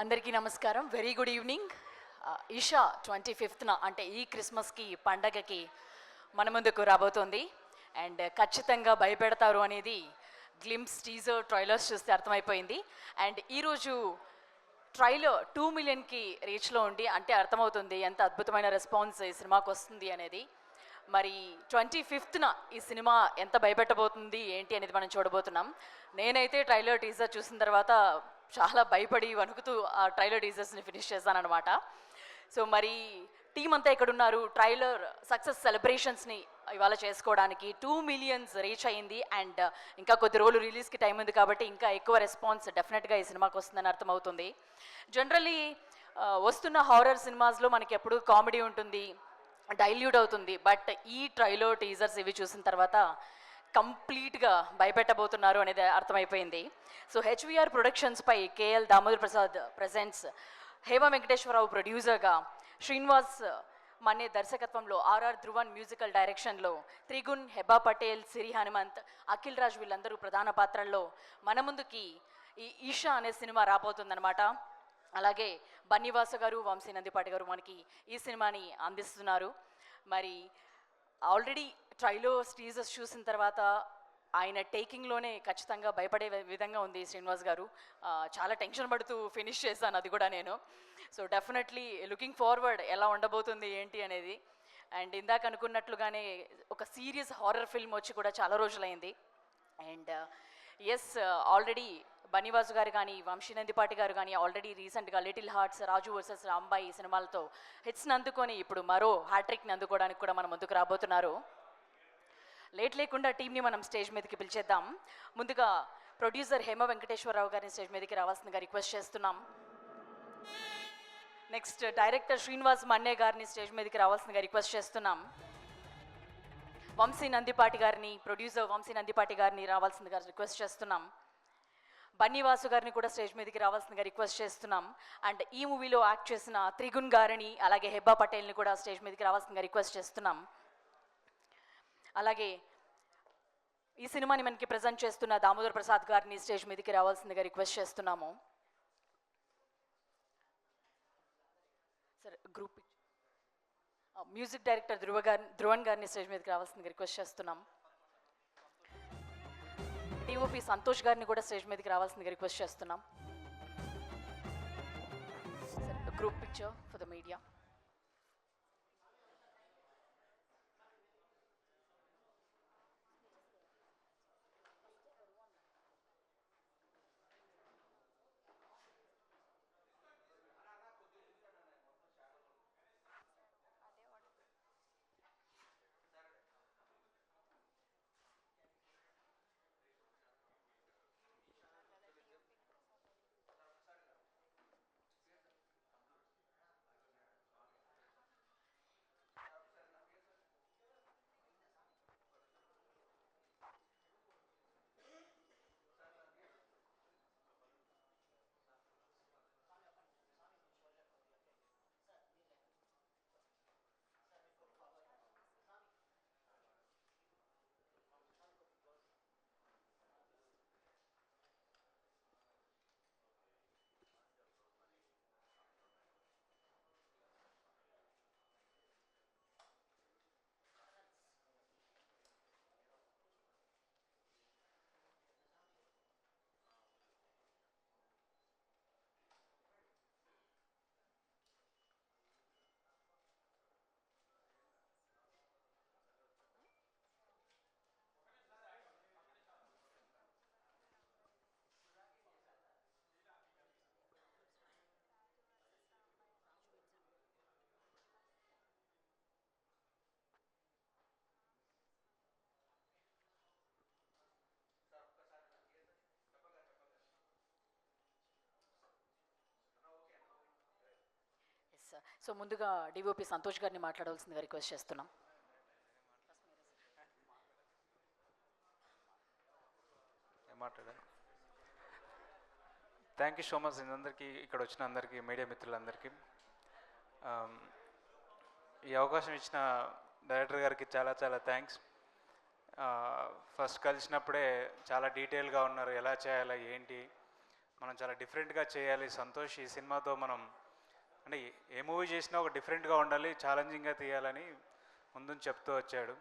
అందరికీ నమస్కారం. Very good evening. Eesha 25న అంటే ఈ క్రిస్మస్కి పండగకి మన ముందుకు రాబోతోంది. అండ్ ఖచ్చితంగా భయపెడతారు అనేది గ్లిమ్స్ టీజర్ ట్రైలర్స్ చూస్తే అర్థమైపోయింది. అండ్ ఈరోజు ట్రైలర్ 2 మిలియన్కి రీచ్లో ఉండి అంటే అర్థమవుతుంది ఎంత అద్భుతమైన రెస్పాన్స్ ఈ సినిమాకి వస్తుంది అనేది. మరి 25న ఈ సినిమా ఎంత భయపెట్టబోతుంది ఏంటి అనేది మనం చూడబోతున్నాం. నేనైతే ట్రైలర్ టీజర్ చూసిన తర్వాత చాలా భయపడి వణుకుతూ ఆ ట్రైలర్ టీజర్స్ని ఫినిష్ చేశానన్నమాట. సో మరి టీం అంతా ఇక్కడ ఉన్నారు ట్రైలర్ సక్సెస్ సెలబ్రేషన్స్ని ఇవాళ చేసుకోవడానికి. 2 మిలియన్స్ రీచ్ అయింది అండ్ ఇంకా కొద్ది రోజులు రిలీజ్కి టైం ఉంది కాబట్టి ఇంకా ఎక్కువ రెస్పాన్స్ డెఫినెట్గా ఈ సినిమాకి వస్తుందని అర్థమవుతుంది. జనరల్లీ వస్తున్న హారర్ సినిమాస్లో మనకి ఎప్పుడు కామెడీ ఉంటుంది, డైల్యూట్ అవుతుంది. బట్ ఈ ట్రైలర్ టీజర్స్ ఇవి చూసిన తర్వాత కంప్లీట్గా భయపెట్టబోతున్నారు అనేది అర్థమైపోయింది. సో హెచ్విఆర్ ప్రొడక్షన్స్పై కేఎల్ దామోదర్ ప్రసాద్ ప్రెజెంట్స్, హేమ వెంకటేశ్వరరావు ప్రొడ్యూసర్గా, శ్రీనివాస్ మన్నే దర్శకత్వంలో, ఆర్ఆర్ ధ్రువన్ మ్యూజికల్ డైరెక్షన్లో, త్రిగుణ్, హెబా పటేల్, సిరి హనుమంత్, అఖిల్ రాజ్ వీళ్ళందరూ ప్రధాన పాత్రల్లో మన ముందుకి ఈ ఈషా అనే సినిమా రాబోతుందన్నమాట. అలాగే బన్నీవాసు గారు, వంశీ నందిపాటి గారు మనకి ఈ సినిమాని అందిస్తున్నారు. మరి ఆల్రెడీ ట్రైలర్స్ టీజర్స్ చూసిన తర్వాత ఆయన టేకింగ్లోనే ఖచ్చితంగా భయపడే విధంగా ఉంది శ్రీనివాస్ గారు. చాలా టెన్షన్ పడుతూ ఫినిష్ చేశాను అది కూడా నేను. సో డెఫినెట్లీ లుకింగ్ ఫార్వర్డ్ ఎలా ఉండబోతుంది ఏంటి అనేది. అండ్ ఇందాక అనుకున్నట్లుగానే ఒక సీరియస్ హారర్ ఫిల్మ్ వచ్చి కూడా చాలా రోజులైంది. అండ్ ఎస్, ఆల్రెడీ బన్నీవాసు గారు కానీ, వంశీ నందిపాటి గారు కానీ ఆల్రెడీ రీసెంట్గా లిటిల్ హార్ట్స్, రాజు వర్సెస్ రాంబాయి సినిమాలతో హిట్స్ని అందుకొని ఇప్పుడు మరో హ్యాట్రిక్ని అందుకోవడానికి కూడా మన ముందుకు రాబోతున్నారు. లేట్ లేకుండా టీంని మనం స్టేజ్ మీదకి పిలిచేద్దాం. ముందుగా ప్రొడ్యూసర్ హేమ వెంకటేశ్వరరావు గారిని స్టేజ్ మీదకి రావాల్సిందిగా రిక్వెస్ట్ చేస్తున్నాం. నెక్స్ట్ డైరెక్టర్ శ్రీనివాస్ మన్నే గారిని స్టేజ్ మీదకి రావాల్సిందిగా రిక్వెస్ట్ చేస్తున్నాం. వంశీ నందిపాటి గారిని, ప్రొడ్యూసర్ వంశీ నందిపాటి గారిని రావాల్సిందిగా రిక్వెస్ట్ చేస్తున్నాం. బన్నీవాసు గారిని కూడా స్టేజ్ మీదకి రావాల్సిందిగా రిక్వెస్ట్ చేస్తున్నాం. అండ్ ఈ మూవీలో యాక్ట్ చేసిన త్రిగుణ్ గారిని, అలాగే హెబ్బా పటేల్ని కూడా స్టేజ్ మీదకి రావాల్సిందిగా రిక్వెస్ట్ చేస్తున్నాం. అలాగే ఈ సినిమాని మనకి ప్రజెంట్ చేస్తున్న దామోదర్ ప్రసాద్ గారిని స్టేజ్ మీదకి రావాల్సిందిగా రిక్వెస్ట్ చేస్తున్నాము. సరే, గ్రూప్ మ్యూజిక్ డైరెక్టర్ ధ్రువన్ గారిని స్టేజ్ మీదకి రావాల్సిందిగా రిక్వెస్ట్ చేస్తున్నాం. డిఓపి సంతోష్ గారిని కూడా స్టేజ్ మీదకి రావాల్సిందిగా రిక్వెస్ట్ చేస్తున్నాం. Group picture for the media. So ముందుగా డిఓపి సంతోష్ గారిని మాట్లాడవలసిందిగా రిక్వెస్ట్ చేస్తున్నాం. థ్యాంక్ యూ సో మచ్ అందరికీ, ఇక్కడ వచ్చిన అందరికీ, మీడియా మిత్రులందరికీ. ఈ అవకాశం ఇచ్చిన డైరెక్టర్ గారికి చాలా చాలా థ్యాంక్స్. ఫస్ట్ కలిసినప్పుడే చాలా డీటెయిల్గా ఉన్నారు, ఎలా చేయాలా ఏంటి. మనం చాలా డిఫరెంట్గా చేయాలి. సంతోష్ ఈ సినిమాతో మనం అంటే ఏ మూవీ చేసినా ఒక డిఫరెంట్గా ఉండాలి, ఛాలెంజింగ్గా తీయాలని ముందు చెప్తూ వచ్చాడు.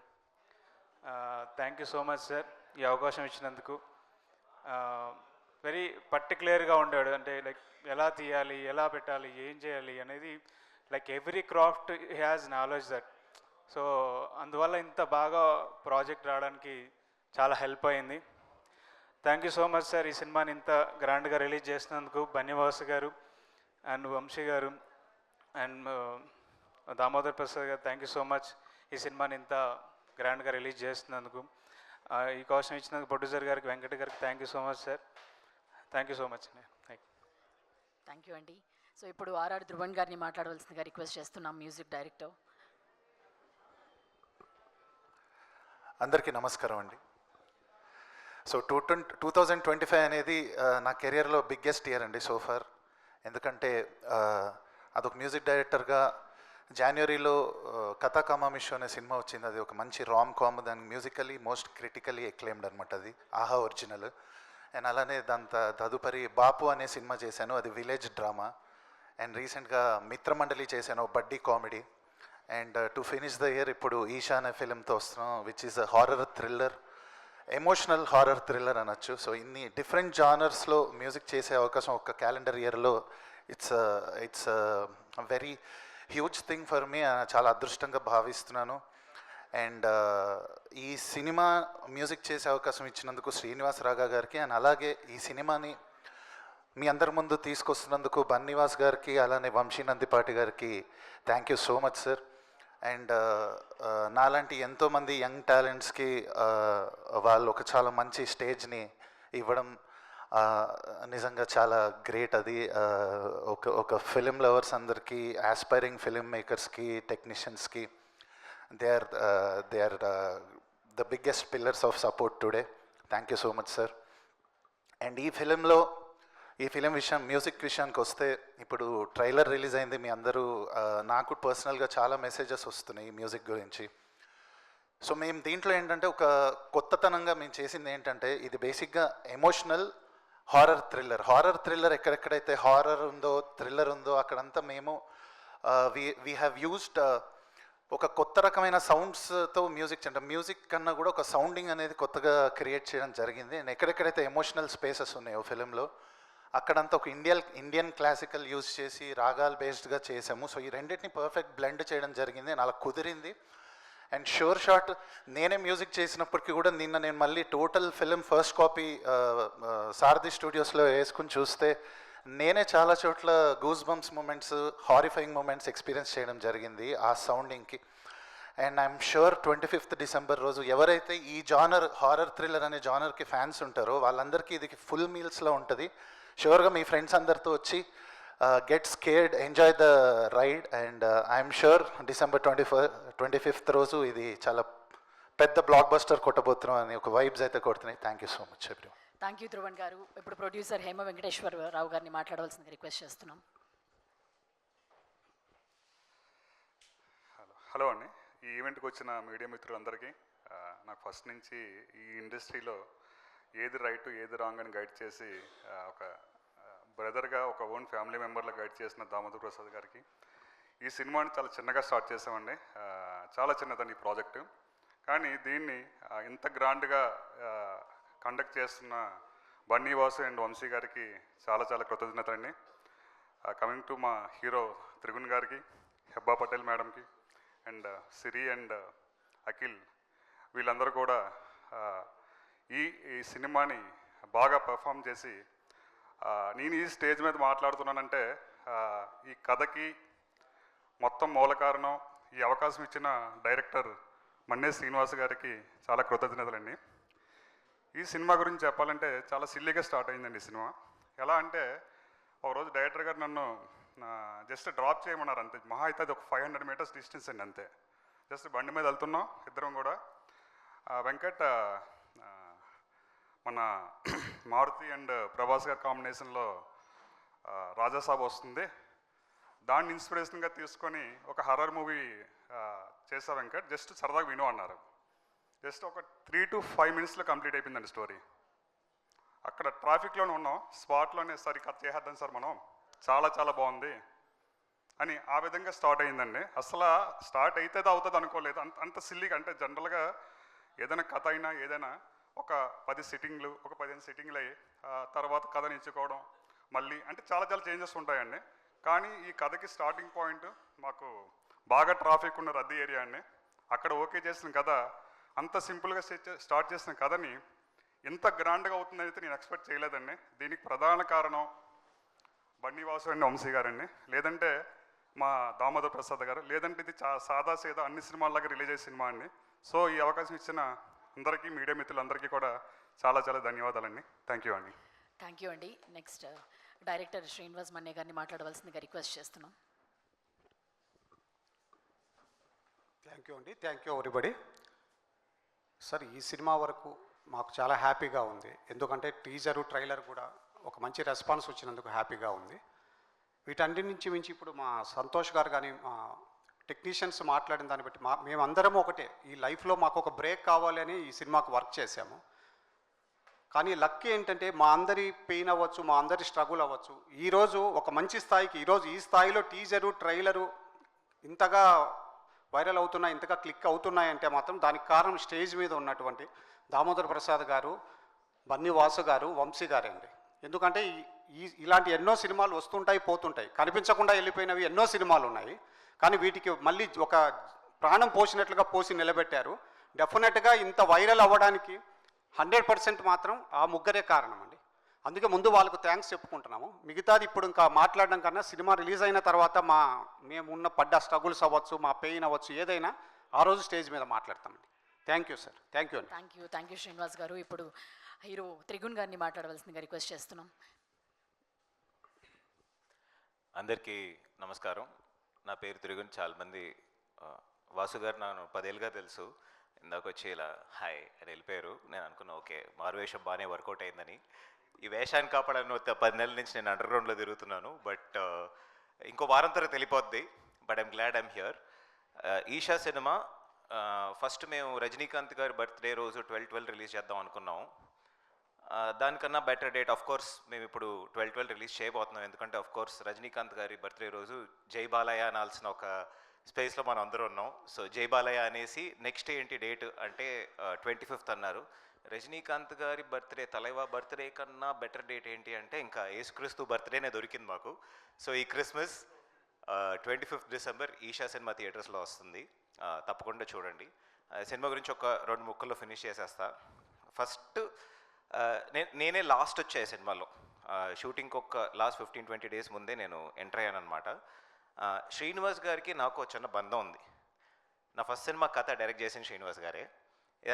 Thank you so much sir ఈ అవకాశం ఇచ్చినందుకు. వెరీ పర్టికులర్గా ఉండాడు, అంటే లైక్ ఎలా తీయాలి, ఎలా పెట్టాలి, ఏం చేయాలి అనేది, like every craft has knowledge that. So అందువల్ల ఇంత బాగా ప్రాజెక్ట్ రావడానికి చాలా హెల్ప్ అయింది. Thank you so much sir ఈ సినిమాని ఇంత గ్రాండ్గా రిలీజ్ చేసినందుకు. బన్నివాసు గారు అండ్ వంశీ గారు అండ్ దామోదర్ ప్రసాద్ గారు, థ్యాంక్ యూ సో మచ్ ఈ సినిమాని ఇంత గ్రాండ్గా రిలీజ్ చేస్తున్నందుకు. ఈ అవకాశం ఇచ్చినందుకు ప్రొడ్యూసర్ గారికి, వెంకట గారికి thank you so much sir. Thank you so much. Thank you అండి. సో ఇప్పుడు ఆర్ఆర్ ధ్రువన్ గారిని మాట్లాడవలసిందిగా రిక్వెస్ట్ చేస్తున్నాం, మ్యూజిక్ డైరెక్టర్. అందరికీ నమస్కారం అండి. సో 2025 అనేది నా కెరియర్లో బిగ్గెస్ట్ ఇయర్ అండి సోఫార్. ఎందుకంటే అదొక మ్యూజిక్ డైరెక్టర్గా జనవరిలో కథా కామామిషు అనే సినిమా వచ్చింది. అది ఒక మంచి రామ్ కామ్, దాని మ్యూజికలీ మోస్ట్ క్రిటికలీ ఎక్లెయిమ్డ్ అనమాట. అది ఆహా ఒరిజినల్. అండ్ అలానే దాని తదుపరి బాపు అనే సినిమా చేశాను, అది విలేజ్ డ్రామా. అండ్ రీసెంట్గా మిత్రమండలి చేశాను, బడ్డీ comedy. And to finish the year ఇప్పుడు ఈషా అనే ఫిలింతో వస్తున్నాం, which is a horror thriller, emotional horror thriller అనొచ్చు. సో ఇన్ని డిఫరెంట్ జానర్స్లో మ్యూజిక్ చేసే అవకాశం ఒక క్యాలెండర్ ఇయర్లో it's very huge thing for me. చాలా అదృష్టంగా భావిస్తున్నాను. అండ్ ఈ సినిమా మ్యూజిక్ చేసే అవకాశం ఇచ్చినందుకు శ్రీనివాస్ రాగా గారికి, అండ్ అలాగే ఈ సినిమాని మీ అందరి ముందు తీసుకొస్తున్నందుకు బన్నివాస్ గారికి, అలానే వంశీ నందిపాటి గారికి thank you so much sir. And నాలాంటి ఎంతోమంది యంగ్ టాలెంట్స్కి వాళ్ళు ఒక చాలా మంచి స్టేజ్ని ఇవ్వడం నిజంగా చాలా గ్రేట్. అది ఒక ఫిలిం లవర్స్ అందరికీ, ఆస్పైరింగ్ ఫిలిం మేకర్స్కి, టెక్నీషియన్స్కి they are the biggest pillars of support today. Thank you so much sir. And ఈ ఫిలిం విషయం, మ్యూజిక్ విషయానికి వస్తే, ఇప్పుడు ట్రైలర్ రిలీజ్ అయింది. మీ అందరూ నాకు పర్సనల్గా చాలా మెసేజెస్ వస్తున్నాయి ఈ మ్యూజిక్ గురించి. సో మేము దీంట్లో ఏంటంటే ఒక కొత్తతనంగా మేము చేసింది ఏంటంటే, ఇది బేసిక్గా ఎమోషనల్ హారర్ థ్రిల్లర్. ఎక్కడెక్కడైతే హారర్ ఉందో, థ్రిల్లర్ ఉందో అక్కడంతా మేము వీ హ్యావ్ యూజ్డ్ ఒక కొత్త రకమైన సౌండ్స్తో మ్యూజిక్ కన్నా కూడా ఒక సౌండింగ్ అనేది కొత్తగా క్రియేట్ చేయడం జరిగింది. అండ్ ఎక్కడెక్కడైతే ఎమోషనల్ స్పేసెస్ ఉన్నాయో ఫిలింలో అక్కడంతా ఒక ఇండియన్ క్లాసికల్ యూజ్ చేసి రాగాల్ బేస్డ్గా చేసాము. సో ఈ రెండింటిని పర్ఫెక్ట్ బ్లెండ్ చేయడం జరిగింది, అలా కుదిరింది. అండ్ షూర్ షాట్ నేనే మ్యూజిక్ చేసినప్పటికీ కూడా నిన్న నేను మళ్ళీ total film first copy Sarathi స్టూడియోస్లో వేసుకుని చూస్తే నేనే చాలా చోట్ల goosebumps moments, horrifying moments experience చేయడం జరిగింది ఆ సౌండింగ్కి. And I'm sure 25th December రోజు ఎవరైతే ఈ జానర్, హారర్ థ్రిల్లర్ అనే జానర్కి ఫ్యాన్స్ ఉంటారో వాళ్ళందరికీ ఇది ఫుల్ మీల్స్లో ఉంటుంది. షూర్గా మీ ఫ్రెండ్స్ అందరితో వచ్చి get scared, enjoy the ride. And I'm sure December 25th రోజు ఇది చాలా పెద్ద బ్లాక్ బస్టర్ కొట్టబోతున్నాం అని ఒక వైబ్స్ అయితే కొడుతున్నాయి. Thank you so much everyone. Thank you Dhruvan గారు. ఇప్పుడు ప్రొడ్యూసర్ హేమ వెంకటేశ్వరరావు గారిని మాట్లాడవలసిందిగా రిక్వెస్ట్ చేస్తున్నాం. హలో అండి. ఈ ఈవెంట్కి వచ్చిన మీడియా మిత్రులందరికీ నాకు ఫస్ట్ నుంచి ఈ ఇండస్ట్రీలో ఏది రైట్ ఏది రాంగ్ అని గైడ్ చేసి ఒక బ్రదర్గా, ఒక ఓన్ ఫ్యామిలీ మెంబర్లో గైడ్ చేసిన దామోదర్ ప్రసాద్ గారికి. ఈ సినిమాని చాలా చిన్నగా స్టార్ట్ చేసామండి, చాలా చిన్నదండి ఈ ప్రాజెక్టు. కానీ దీన్ని ఇంత గ్రాండ్గా కండక్ట్ చేస్తున్న బన్నీవాసు అండ్ వంశీ గారికి చాలా చాలా కృతజ్ఞతలు అండి. కమింగ్ టు మా హీరో త్రిగుణ్ గారికి, హెబ్బా పటేల్ మేడంకి, అండ్ సిరి అండ్ అఖిల్, వీళ్ళందరూ కూడా ఈ సినిమాని బాగా పర్ఫామ్ చేసి, నేను ఈ స్టేజ్ మీద మాట్లాడుతున్నానంటే ఈ కథకి మొత్తం మూల కారణం ఈ అవకాశం ఇచ్చిన డైరెక్టర్ మన్నే శ్రీనివాస్ గారికి చాలా కృతజ్ఞతలండి. ఈ సినిమా గురించి చెప్పాలంటే చాలా సిల్లీగా స్టార్ట్ అయిందండి ఈ సినిమా. ఎలా అంటే, ఒకరోజు డైరెక్టర్ గారు నన్ను జస్ట్ డ్రాప్ చేయమన్నారు అంతే. మహా అయితే అది ఒక 500 meters డిస్టెన్స్ అండి అంతే. జస్ట్ బండి మీద వెళ్తున్నాం ఇద్దరం కూడా. వెంకట్ మన మారుతి అండ్ ప్రభాస్ గారి కాంబినేషన్లో రాజాసాబ్ వస్తుంది, దాన్ని ఇన్స్పిరేషన్గా తీసుకొని ఒక హర్రర్ మూవీ చేసా వెంకట్, జస్ట్ సరదాగా విను అన్నారు. జస్ట్ ఒక 3 to 5 minutes కంప్లీట్ అయిపోయిందండి స్టోరీ. అక్కడ ట్రాఫిక్లోనే ఉన్నాం, స్పాట్లోనే సరి కట్ చేసేద్దాం సార్ మనం, చాలా చాలా బాగుంది అని ఆ విధంగా స్టార్ట్ అయిందండి. అసలు స్టార్ట్ అవుతుందో అవుతుంది అనుకోలేదు. అంత సిల్లీగా, అంటే జనరల్గా ఏదైనా కథ అయినా ఏదైనా ఒక 10 సిట్టింగ్లు, ఒక 15 సిట్టింగ్లు అయ్యి తర్వాత కథని ఎంచుకోవడం మళ్ళీ, అంటే చాలా చాలా చేంజెస్ ఉంటాయండి. కానీ ఈ కథకి స్టార్టింగ్ పాయింట్ మాకు బాగా ట్రాఫిక్ ఉన్న రద్దీ ఏరియా అండి. అక్కడ ఓకే చేసిన కథ, అంత సింపుల్గా స్టార్ట్ చేసిన కథని ఇంత గ్రాండ్గా అవుతుందని అయితే నేను ఎక్స్పెక్ట్ చేయలేదండి. దీనికి ప్రధాన కారణం బన్నీవాసు అండి, వంశీ గారండి, లేదంటే మా దామోదర్ ప్రసాద్ గారు, లేదంటే ఇది సాదా సీదా అన్ని సినిమాల్లాగా రిలీజ్ అయ్యే సినిమా అండి. సో ఈ అవకాశం ఇచ్చిన అందరికీ, మీడియా మిత్రులందరికీ కూడా చాలా చాలా ధన్యవాదాలండి. థ్యాంక్ యూ అండి. థ్యాంక్ యూ అండి. నెక్స్ట్ డైరెక్టర్ శ్రీనివాస్ మన్య గారిని మాట్లాడవలసిందిగా రిక్వెస్ట్ చేస్తున్నాం. థ్యాంక్ యూ అండి. Thank you everybody. సార్, ఈ సినిమా వరకు మాకు చాలా హ్యాపీగా ఉంది. ఎందుకంటే టీజరు, ట్రైలర్ కూడా ఒక మంచి రెస్పాన్స్ వచ్చినందుకు హ్యాపీగా ఉంది. వీటన్నిటి నుంచి మించి ఇప్పుడు మా సంతోష్ గారు కానీ మా టెక్నీషియన్స్ మాట్లాడిన దాన్ని బట్టి మేమందరం ఒకటే, ఈ లైఫ్లో మాకు ఒక బ్రేక్ కావాలి అని ఈ సినిమాకు వర్క్ చేశాము. కానీ లక్ ఏంటంటే మా అందరి పెయిన్ అవ్వచ్చు, మా అందరి స్ట్రగుల్ అవ్వచ్చు, ఈరోజు ఒక మంచి స్థాయికి, ఈరోజు ఈ స్థాయిలో టీజరు, ట్రైలరు ఇంతగా వైరల్ అవుతున్నాయి, ఇంతగా క్లిక్ అవుతున్నాయంటే మాత్రం దానికి కారణం స్టేజ్ మీద ఉన్నటువంటి దామోదర్ ప్రసాద్ గారు, బన్నీ వాసు గారు, వంశీ గారే అండి. ఎందుకంటే ఇలాంటి ఎన్నో సినిమాలు వస్తుంటాయి, పోతుంటాయి, కనిపించకుండా వెళ్ళిపోయినవి ఎన్నో సినిమాలు ఉన్నాయి. కానీ వీటికి మళ్ళీ ఒక ప్రాణం పోసినట్లుగా పోసి నిలబెట్టారు. డెఫినెట్గా ఇంత వైరల్ అవ్వడానికి 100% మాత్రం ఆ ముగ్గురే కారణం అండి. అందుకే ముందు వాళ్ళకు థ్యాంక్స్ చెప్పుకుంటున్నాము. మిగతాది ఇప్పుడు ఇంకా మాట్లాడడం కన్నా సినిమా రిలీజ్ అయిన తర్వాత మేము పడ్డ స్ట్రగుల్స్ అవ్వచ్చు, మా పెయిన్ అవ్వచ్చు, ఏదైనా ఆ రోజు స్టేజ్ మీద మాట్లాడతామండి. Thank you sir. Thank you అండి. Thank you Srinivas garu. ఇప్పుడు హీరో త్రిగుణ్ గారిని మాట్లాడవలసిందిగా రిక్వెస్ట్ చేస్తున్నాం. అందరికీ నమస్కారం. నా పేరు త్రిగుణ్. చాలామంది వాసు గారు నన్ను 10 ఏళ్ళుగా తెలుసు. ఇందాక వచ్చి ఇలా హాయ్ అని వెళ్ళిపోయారు. నేను అనుకున్నా ఓకే మారువేషం బాగానే వర్కౌట్ అయిందని. ఈ వేషాన్ని కాపాడని 10 నెలల నుంచి నేను అండర్గ్రౌండ్లో తిరుగుతున్నాను. బట్ ఇంకో వారం తర్వాత వెళ్ళిపోద్ది. But I'm glad I'm here. Eesha cinema first మేము రజనీకాంత్ గారి బర్త్డే రోజు 12/12 రిలీజ్ చేద్దాం అనుకున్నాం. దానికన్నా బెటర్ డేట్ ఆఫ్ కోర్స్ మేము ఇప్పుడు 12/12 రిలీజ్ చేయబోతున్నాం. ఎందుకంటే ఆఫ్ కోర్స్ రజనీకాంత్ గారి బర్త్డే రోజు జై బాలయ్య అనాల్సిన ఒక స్పేస్లో మనం అందరూ ఉన్నాం. సో జై బాలయ్య అనేసి నెక్స్ట్ ఏంటి డేట్ అంటే 25th అన్నారు. రజనీకాంత్ గారి బర్త్డే, తలైవా బర్త్డే కన్నా బెటర్ డేట్ ఏంటి అంటే ఇంకా యేసుక్రీస్తు బర్త్డేనే దొరికింది మాకు. సో ఈ Christmas 25th December Isha cinema థియేటర్స్లో వస్తుంది. తప్పకుండా చూడండి. సినిమా గురించి ఒక 2 ముక్కల్లో ఫినిష్ చేసేస్తా. ఫస్ట్ నేనే లాస్ట్ వచ్చాయి సినిమాలో. షూటింగ్కి ఒక లాస్ట్ 15-20 డేస్ ముందే నేను ఎంటర్ అయ్యాను అనమాట. శ్రీనివాస్ గారికి నాకు చిన్న బంధం ఉంది. నా ఫస్ట్ సినిమా కథ డైరెక్ట్ చేసిన శ్రీనివాస్ గారే.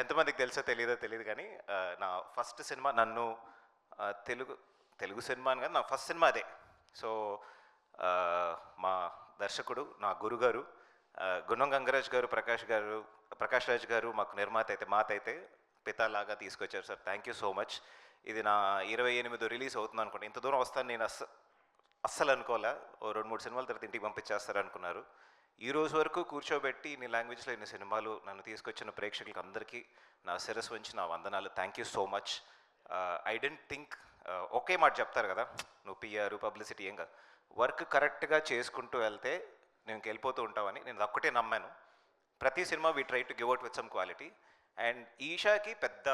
ఎంతమందికి తెలుసో తెలియదు కానీ నా ఫస్ట్ సినిమా నన్ను తెలుగు సినిమా అని కాదు, నా ఫస్ట్ సినిమా అదే. సో మా దర్శకుడు, నా గురుగారు గుణం గంగరాజ్ గారు, ప్రకాష్ రాజ్ గారు మాకు నిర్మాత అయితే, మాత అయితే పితాలాగా తీసుకొచ్చారు sir. Thank you so much. ఇది నా 28 రిలీజ్ అవుతుంది అనుకోండి. ఇంత దూరం వస్తాను నేను అస్సలు అనుకోలే. ఓ 2-3 సినిమాల తర్వాత ఇంటికి పంపించేస్తారు అనుకున్నారు. ఈ రోజు వరకు కూర్చోబెట్టి ఇన్ని లాంగ్వేజ్లో ఇన్ని సినిమాలు నన్ను తీసుకొచ్చిన ప్రేక్షకులకు అందరికీ నా శిరస్సు వంచి నా వందనాలు. Thank you so much. I don't think ఒకే మాట చెప్తారు కదా, నువ్వు పిఆర్ పబ్లిసిటీ ఏం కాదు, వర్క్ కరెక్ట్గా చేసుకుంటూ వెళ్తే నేను వెళ్ళిపోతూ ఉంటావని నేను ఒక్కటే నమ్మాను. ప్రతి సినిమా we try to give out with some quality. And ఈషాకి పెద్ద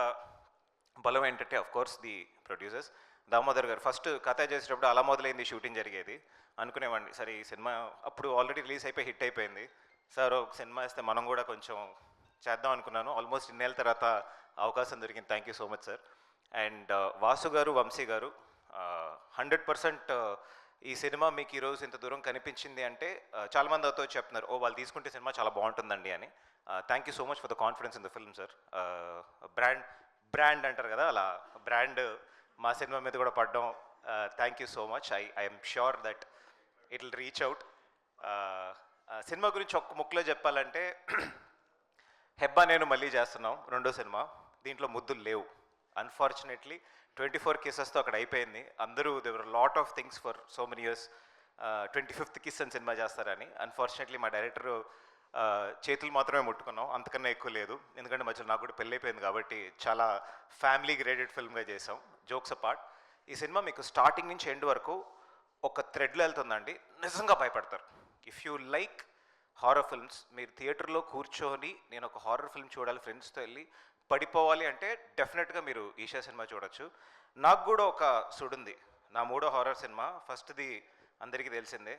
బలం ఏంటంటే of course the producers. Damodar garu first కథ చేసేటప్పుడు అలా మొదలైంది షూటింగ్ జరిగేది. అనుకునేవాడిని సరే ఈ సినిమా అప్పుడు ఆల్రెడీ రిలీజ్ అయిపోయి హిట్ అయిపోయింది, సార్ ఒక సినిమా ఇస్తే మనం కూడా కొంచెం చేద్దాం అనుకున్నాను. ఆల్మోస్ట్ ఇన్నేళ్ళ తర్వాత అవకాశం దొరికింది. Thank you so much sir. And Vasu గారు, వంశీ గారు 100% ఈ సినిమా మీకు ఈరోజు ఇంత దూరం కనిపించింది అంటే చాలామంది అవుతో చెప్తున్నారు ఓ వాళ్ళు తీసుకుంటే సినిమా చాలా బాగుంటుందండి అని. Thank you so much for the confidence in the film sir. Brand అంటారు కదా, అలా బ్రాండ్ మా సినిమా మీద కూడా పడ్డం. Thank you so much. I'm sure that it will reach out. Cinema గురించి ఒక్క ముక్కలో చెప్పాలంటే హెబ్బా నేను మళ్ళీ చేస్తున్నాం, 2వ సినిమా. దీంట్లో ముద్దులు లేవు అన్ఫార్చునేట్లీ. 24 కేసెస్తో అక్కడ అయిపోయింది. అందరూ దేవర్ lot of things for so many years 25th kiss అని సినిమా చేస్తారని. అన్ఫార్చునేట్లీ మా డైరెక్టర్ చేతులు మాత్రమే ముట్టుకున్నాం, అంతకన్నా ఎక్కువ లేదు. ఎందుకంటే మధ్యలో నాకు కూడా పెళ్ళి అయిపోయింది కాబట్టి చాలా ఫ్యామిలీ గ్రేడెడ్ ఫిల్మ్గా చేసాం. జోక్స్ అపార్ట్, ఈ సినిమా మీకు స్టార్టింగ్ నుంచి ఎండ్ వరకు ఒక థ్రెడ్లో వెళ్తుందండి. నిజంగా భయపడతారు. If you like horror films, మీరు థియేటర్లో కూర్చొని నేను ఒక హారర్ ఫిల్మ్ చూడాలి ఫ్రెండ్స్తో వెళ్ళి పడిపోవాలి అంటే డెఫినెట్గా మీరు ఈషా సినిమా చూడొచ్చు. నాకు కూడా ఒక సుడుంది, నా 3వ హారర్ సినిమా. ఫస్ట్ది అందరికీ తెలిసిందే,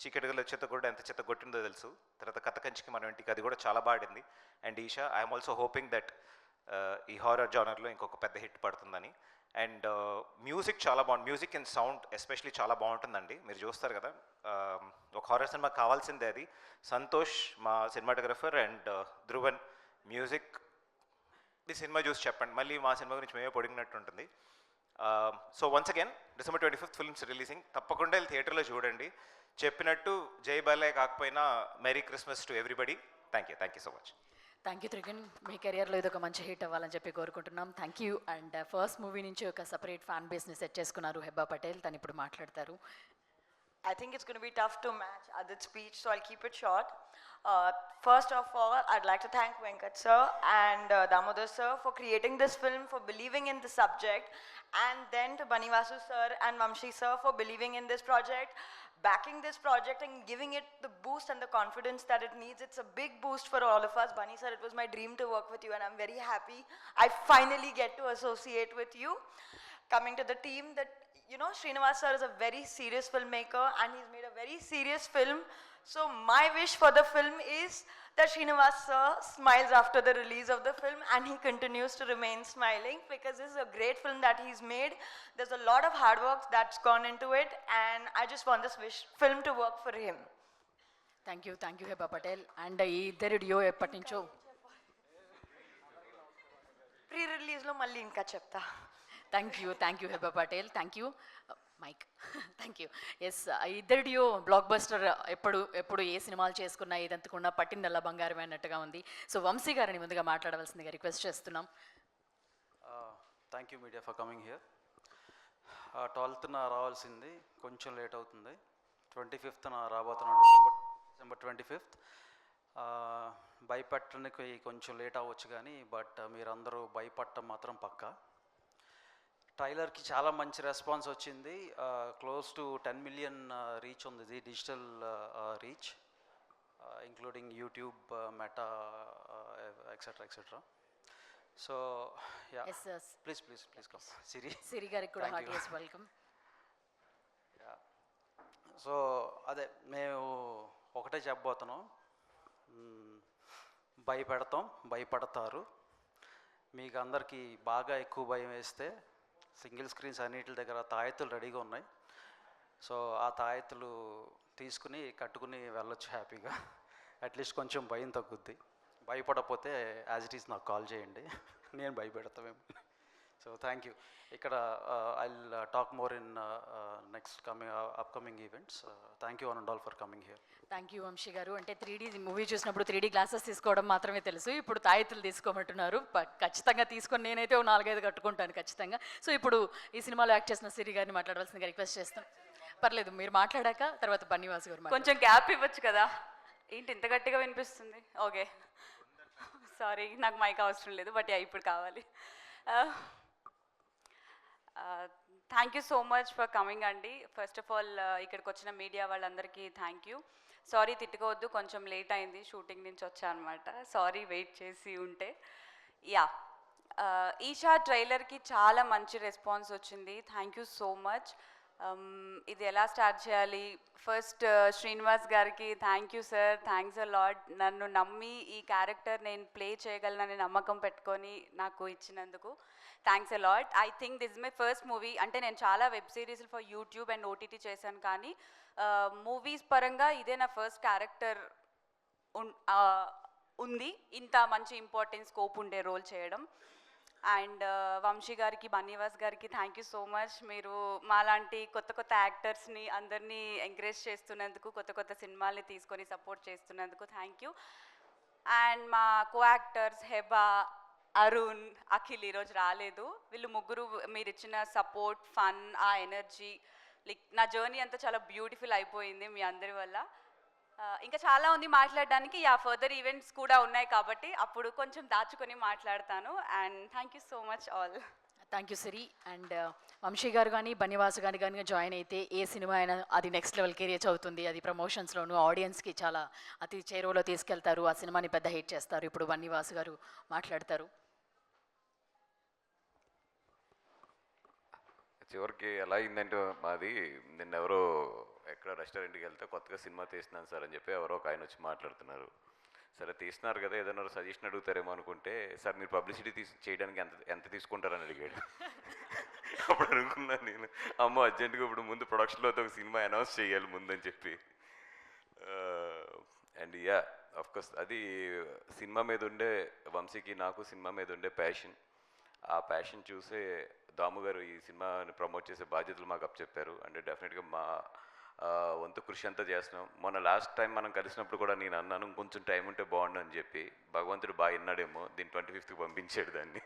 చీకటిగల చెత్త కూడా ఎంత చెత్త కొట్టిందో తెలుసు. తర్వాత కథ కంచికి మన ఇంటికి, అది కూడా చాలా బాడింది. And Eesha, I'm also hoping that ఈ హారర్ జానర్లో ఇంకొక పెద్ద హిట్ పడుతుందని. అండ్ మ్యూజిక్ చాలా బాగుంది, మ్యూజిక్ అండ్ సౌండ్ ఎస్పెషలీ చాలా బాగుంటుందండి. మీరు చూస్తారు కదా, ఒక హారర్ సినిమా కావాల్సిందే అది. సంతోష్ మా సినిమాటోగ్రఫర్ అండ్ ధ్రువన్ మ్యూజిక్. ఈ సినిమా చూసి చెప్పండి, మళ్ళీ మా సినిమా గురించి మేమే పొడిగినట్టు ఉంటుంది. So once again December 25th films releasing, తప్పకుండా వెళ్ళి థియేటర్లో చూడండి. చెప్పినట్టు జై బాలయ్య కాకపోయినా merry Christmas to everybody. Thank you so much. Thank you Trigun, మీ కెరియర్లో ఇది ఒక మంచి హిట్ అవ్వాలని చెప్పి కోరుకుంటున్నాం. Thank you. And first movie నుంచి ఒక సపరేట్ ఫ్యాన్ బేస్ని సెట్ చేసుకున్నారు హెబ్బా పటేల్, తను ఇప్పుడు మాట్లాడతారు. I think it's going to be tough to match Adit's speech, so I'll keep it short. First of all, I'd like to thank Venkat sir and Damodar sir for creating this film, for believing in the subject, and then to Banivasu sir and Vamshi sir for believing in this project, backing this project and giving it the boost and the confidence that it needs. It's a big boost for all of us. Bunny sir, it was my dream to work with you and I'm very happy I finally get to associate with you. Coming to the team, that you know, Srinivas sir is a very serious filmmaker and he's made a very serious film. So my wish for the film is that Srinivas sir smiles after the release of the film and he continues to remain smiling, because this is a great film that he's made. There's a lot of hard work that's gone into it and I just want this film to work for him. Thank you Hebah Patel. And ఈ ఇద్దరి డియో ఎప్పటి నుంచో Pre-release lo malli inka chepta. Thank you Hebah Patel. Thank you Mike. Thank you. Yes, ఇద్దరు డియో block buster. ఎప్పుడు ఏ సినిమాలు చేసుకున్నా ఏదంతకున్నా పట్టిందల్లా బంగారమే అన్నట్టుగా ఉంది. సో వంశీ గారిని ముందుగా మాట్లాడవలసిందిగా రిక్వెస్ట్ చేస్తున్నాం. Thank you media for coming here. 12th రావాల్సింది, కొంచెం లేట్ అవుతుంది. 25th రాబోతున్నాం, December 25th. భయపెట్టడానికి కొంచెం లేట్ అవ్వచ్చు కానీ బట్ మీరందరూ భయపడటం మాత్రం పక్కా. ట్రైలర్కి చాలా మంచి రెస్పాన్స్ వచ్చింది. క్లోజ్ టు 10 million రీచ్ ఉంది, digital reach, including YouTube, Meta, etcetera. So yeah, please come. Siri garu కూడా హార్టియెస్ట్ వెల్కమ్. సో అదే మేము ఒకటే చెప్పబోతున్నాం, భయపడతారు. మీకు అందరికీ బాగా ఎక్కువ భయం వేస్తే సింగిల్ స్క్రీన్స్ అన్నిటి దగ్గర తాయెత్తులు రెడీగా ఉన్నాయి. సో ఆ తాయెత్తులు తీసుకుని కట్టుకుని వెళ్ళొచ్చు హ్యాపీగా. అట్లీస్ట్ కొంచెం భయం తగ్గుద్ది. భయపడకపోతే యాజ్ ఇట్ ఈస్ నాకు కాల్ చేయండి, నేను భయపెడతామేమో. So thank you. ఇక్కడ I will talk more in next upcoming events. Thank you one and all for coming here. Thank you Vamsi garu. అంటే 3D మూవీ చూసినప్పుడు 3D గ్లాసెస్ తీసుకోవడం మాత్రమే తెలుసు, ఇప్పుడు తాయెత్తులు తీసుకోమంటున్నారు. ఖచ్చితంగా తీసుకొని నేనైతే 4-5 కట్టుకుంటాను ఖచ్చితంగా. సో ఇప్పుడు ఈ సినిమాలో యాక్ట్ చేసిన సిరి గారిని మాట్లాడవలసిందిగా రిక్వెస్ట్ చేస్తాను. పర్లేదు, మీరు మాట్లాడాక తర్వాత బన్నీవాసు గారు కొంచెం గ్యాప్ ఇవ్వచ్చు కదా. ఏంటి ఇంత గట్టిగా వినిపిస్తుంది? ఓకే, సారీ, నాకు మైక్ అవసరం లేదు, బట్ ఇప్పుడు కావాలి. Thank you so much for coming అండి. ఫస్ట్ ఆఫ్ ఆల్ ఇక్కడికి వచ్చిన మీడియా వాళ్ళందరికీ థ్యాంక్ యూ. సారీ, తిట్టుకోవద్దు, కొంచెం లేట్ అయింది, షూటింగ్ నుంచి వచ్చా అనమాట. సారీ వెయిట్ చేసి ఉంటే. యా, ఈషా ట్రైలర్కి చాలా మంచి రెస్పాన్స్ వచ్చింది. Thank you so much. ఇది ఎలా స్టార్ట్ చేయాలి? ఫస్ట్ శ్రీనివాస్ గారికి thank you sir, thanks a lot. నన్ను నమ్మి ఈ క్యారెక్టర్ నేను ప్లే చేయగలనని నమ్మకం పెట్టుకొని నాకు ఇచ్చినందుకు thanks a lot. I think this my first movie. అంటే నేను చాలా వెబ్ సిరీస్లు ఫర్ యూట్యూబ్ అండ్ ఓటీటీ చేశాను, కానీ మూవీస్ పరంగా ఇదే నా ఫస్ట్ క్యారెక్టర్ ఉంది, ఇంత మంచి ఇంపార్టెన్స్ స్కోప్ ఉండే రోల్ చేయడం. అండ్ వంశీ గారికి, బన్నీవాస్ గారికి థ్యాంక్ యూ సో మచ్. మీరు మాలాంటి కొత్త యాక్టర్స్ని అందరినీ ఎంకరేజ్ చేస్తున్నందుకు, కొత్త సినిమాల్ని తీసుకొని సపోర్ట్ చేస్తున్నందుకు థ్యాంక్ యూ. అండ్ మా కో యాక్టర్స్ హెబా, అరుణ్, అఖిల్ ఈరోజు రాలేదు. వీళ్ళు ముగ్గురు మీరు ఇచ్చిన సపోర్ట్, ఫన్, ఆ ఎనర్జీ, లైక్ నా జర్నీ అంతా చాలా బ్యూటిఫుల్ అయిపోయింది మీ అందరి వల్ల. ఇంకా చాలా ఉంది మాట్లాడడానికి. ఫర్దర్ ఈవెంట్స్ కూడా ఉన్నాయి కాబట్టి అప్పుడు కొంచెం దాచుకొని మాట్లాడతాను. And thank you so much all. Thank you Siri. And Vamsi garu కానీ బన్నివాసు గారు కానీ జాయిన్ అయితే ఏ సినిమా అయినా అది నెక్స్ట్ లెవెల్కి రీచ్ అవుతుంది. అది ప్రమోషన్స్లోను ఆడియన్స్కి చాలా అతి చేరువలో తీసుకెళ్తారు. ఆ సినిమాని పెద్ద హిట్ చేస్తారు. ఇప్పుడు బన్నివాసు గారు మాట్లాడతారు. చివరికి ఎలా అయిందంటే మాది నిన్న ఎవరో ఎక్కడ రెస్టారెంట్కి వెళ్తే కొత్తగా సినిమా తీస్తున్నాను సార్ అని చెప్పి ఎవరో ఒక ఆయన వచ్చి మాట్లాడుతున్నారు. సరే తీస్తున్నారు కదా ఏదైనా సజెషన్ అడుగుతారేమో అనుకుంటే సార్ మీరు పబ్లిసిటీ చేయడానికి ఎంత తీసుకుంటారని అడిగాడు. అప్పుడు అనుకున్నాను నేను, అమ్మో అర్జెంటుగా ఇప్పుడు ముందు ప్రొడక్షన్లో ఒక సినిమా అనౌన్స్ చేయాలి ముందని చెప్పి. అండ్ యా అఫ్కోర్స్ అది సినిమా మీద ఉండే వంశీకి నాకు సినిమా మీద ఉండే ప్యాషన్. ఆ ప్యాషన్ చూసే దాము గారు ఈ సినిమాని ప్రమోట్ చేసే బాధ్యతలు మాకు అప్పచెప్పారు. అంటే డెఫినెట్గా మా వంతు కృషి అంతా చేస్తున్నాం. మొన్న లాస్ట్ టైం మనం కలిసినప్పుడు కూడా నేను అన్నాను కొంచెం టైం ఉంటే బాగుండు అని చెప్పి. భగవంతుడు బాగా విన్నాడేమో, దీన్ని 25th పంపించాడు దాన్ని.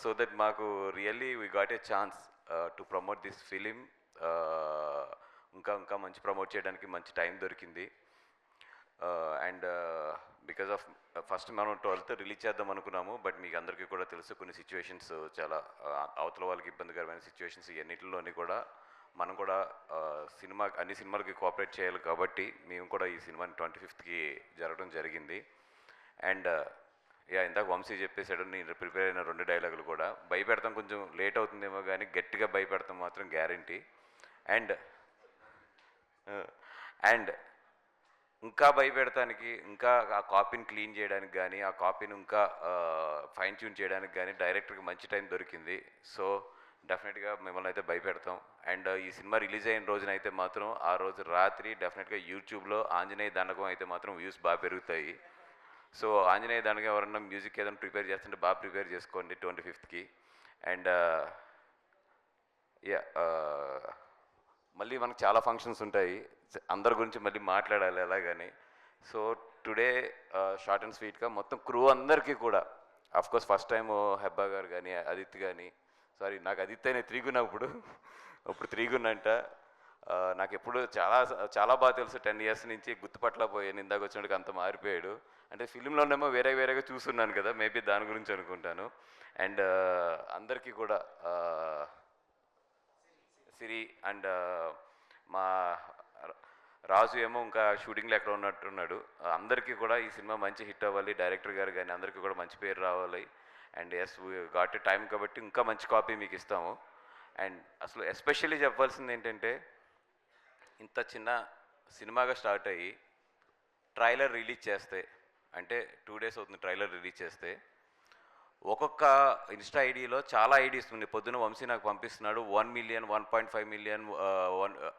సో దట్ మాకు really we got a chance to promote this film. ఇంకా మంచి ప్రమోట్ చేయడానికి మంచి టైం దొరికింది. అండ్ బికాజ్ ఆఫ్ ఫస్ట్ మనం 12th రిలీజ్ చేద్దాం అనుకున్నాము. బట్ మీకు అందరికీ కూడా తెలుసు కొన్ని సిచ్యువేషన్స్ చాలా అవతల వాళ్ళకి ఇబ్బందికరమైన సిచ్యువేషన్స్ ఇవన్నిటిలోని కూడా మనం కూడా అన్ని సినిమాలకి కోఆపరేట్ చేయాలి కాబట్టి మేము కూడా ఈ సినిమాని 25th జరగడం జరిగింది. అండ్ ఇందాక వంశీ చెప్పేశాడు, నేను ప్రిపేర్ అయిన 2 డైలాగులు కూడా భయపెడతాం. కొంచెం లేట్ అవుతుందేమో కానీ గట్టిగా భయపెడతాం మాత్రం గ్యారంటీ. అండ్ ఇంకా భయపెడతానికి, ఇంకా ఆ కాపీని క్లీన్ చేయడానికి కానీ, ఆ కాపీని ఇంకా ఫైన్ ట్యూన్ చేయడానికి కానీ డైరెక్టర్కి మంచి టైం దొరికింది. సో డెఫినెట్గా మిమ్మల్ని అయితే భయపెడతాం. అండ్ ఈ సినిమా రిలీజ్ అయిన రోజునైతే మాత్రం ఆ రోజు రాత్రి డెఫినెట్గా యూట్యూబ్లో ఆంజనేయ దండకం అయితే మాత్రం వ్యూస్ బాగా పెరుగుతాయి. సో ఆంజనేయ దండకం ఎవరన్నా మ్యూజిక్ ఏదైనా ప్రిపేర్ చేస్తుంటే బాగా ప్రిపేర్ చేసుకోండి 25th. అండ్ మళ్ళీ మనకు చాలా ఫంక్షన్స్ ఉంటాయి, అందరి గురించి మళ్ళీ మాట్లాడాలి ఎలాగని. సో టుడే షార్ట్ అండ్ స్వీట్గా మొత్తం క్రూ అందరికీ కూడా అఫ్కోర్స్ ఫస్ట్ టైం హెబ్బా గారు కానీ ఆదిత్య కానీ, సారీ నాకు ఆదిత్య అనే త్రిగున్నప్పుడు ఇప్పుడు త్రిగున్నంట. నాకు ఎప్పుడు చాలా బాగా తెలుసు, 10 years నుంచి గుర్తుపట్టలేకపోయాను. ఇందాక వచ్చినట్టుగా అంత మారిపోయాడు. అంటే ఫిలింలోనేమో వేరేగా చూస్తున్నాను కదా, మేబీ దాని గురించి అనుకుంటాను. అండ్ అందరికీ కూడా సిరి అండ్ మా రాజు ఏమో ఇంకా షూటింగ్లో ఎక్కడ ఉన్నట్టున్నాడు. అందరికీ కూడా ఈ సినిమా మంచి హిట్ అవ్వాలి, డైరెక్టర్ గారు కానీ అందరికీ కూడా మంచి పేరు రావాలి. అండ్ ఎస్ గాట్ టైం కాబట్టి ఇంకా మంచి కాపీ మీకు ఇస్తాము. అండ్ అసలు ఎస్పెషల్లీ చెప్పాల్సింది ఏంటంటే, ఇంత చిన్న సినిమాగా స్టార్ట్ అయ్యి ట్రైలర్ రిలీజ్ చేస్తే, అంటే 2 days అవుతుంది ట్రైలర్ రిలీజ్ చేస్తే, ఒక్కొక్క ఇన్స్టా ఐడిలో చాలా ఐడీస్ ఉన్నాయి. పొద్దున వంశీ నాకు పంపిస్తున్నాడు 1 million, 1.5 million,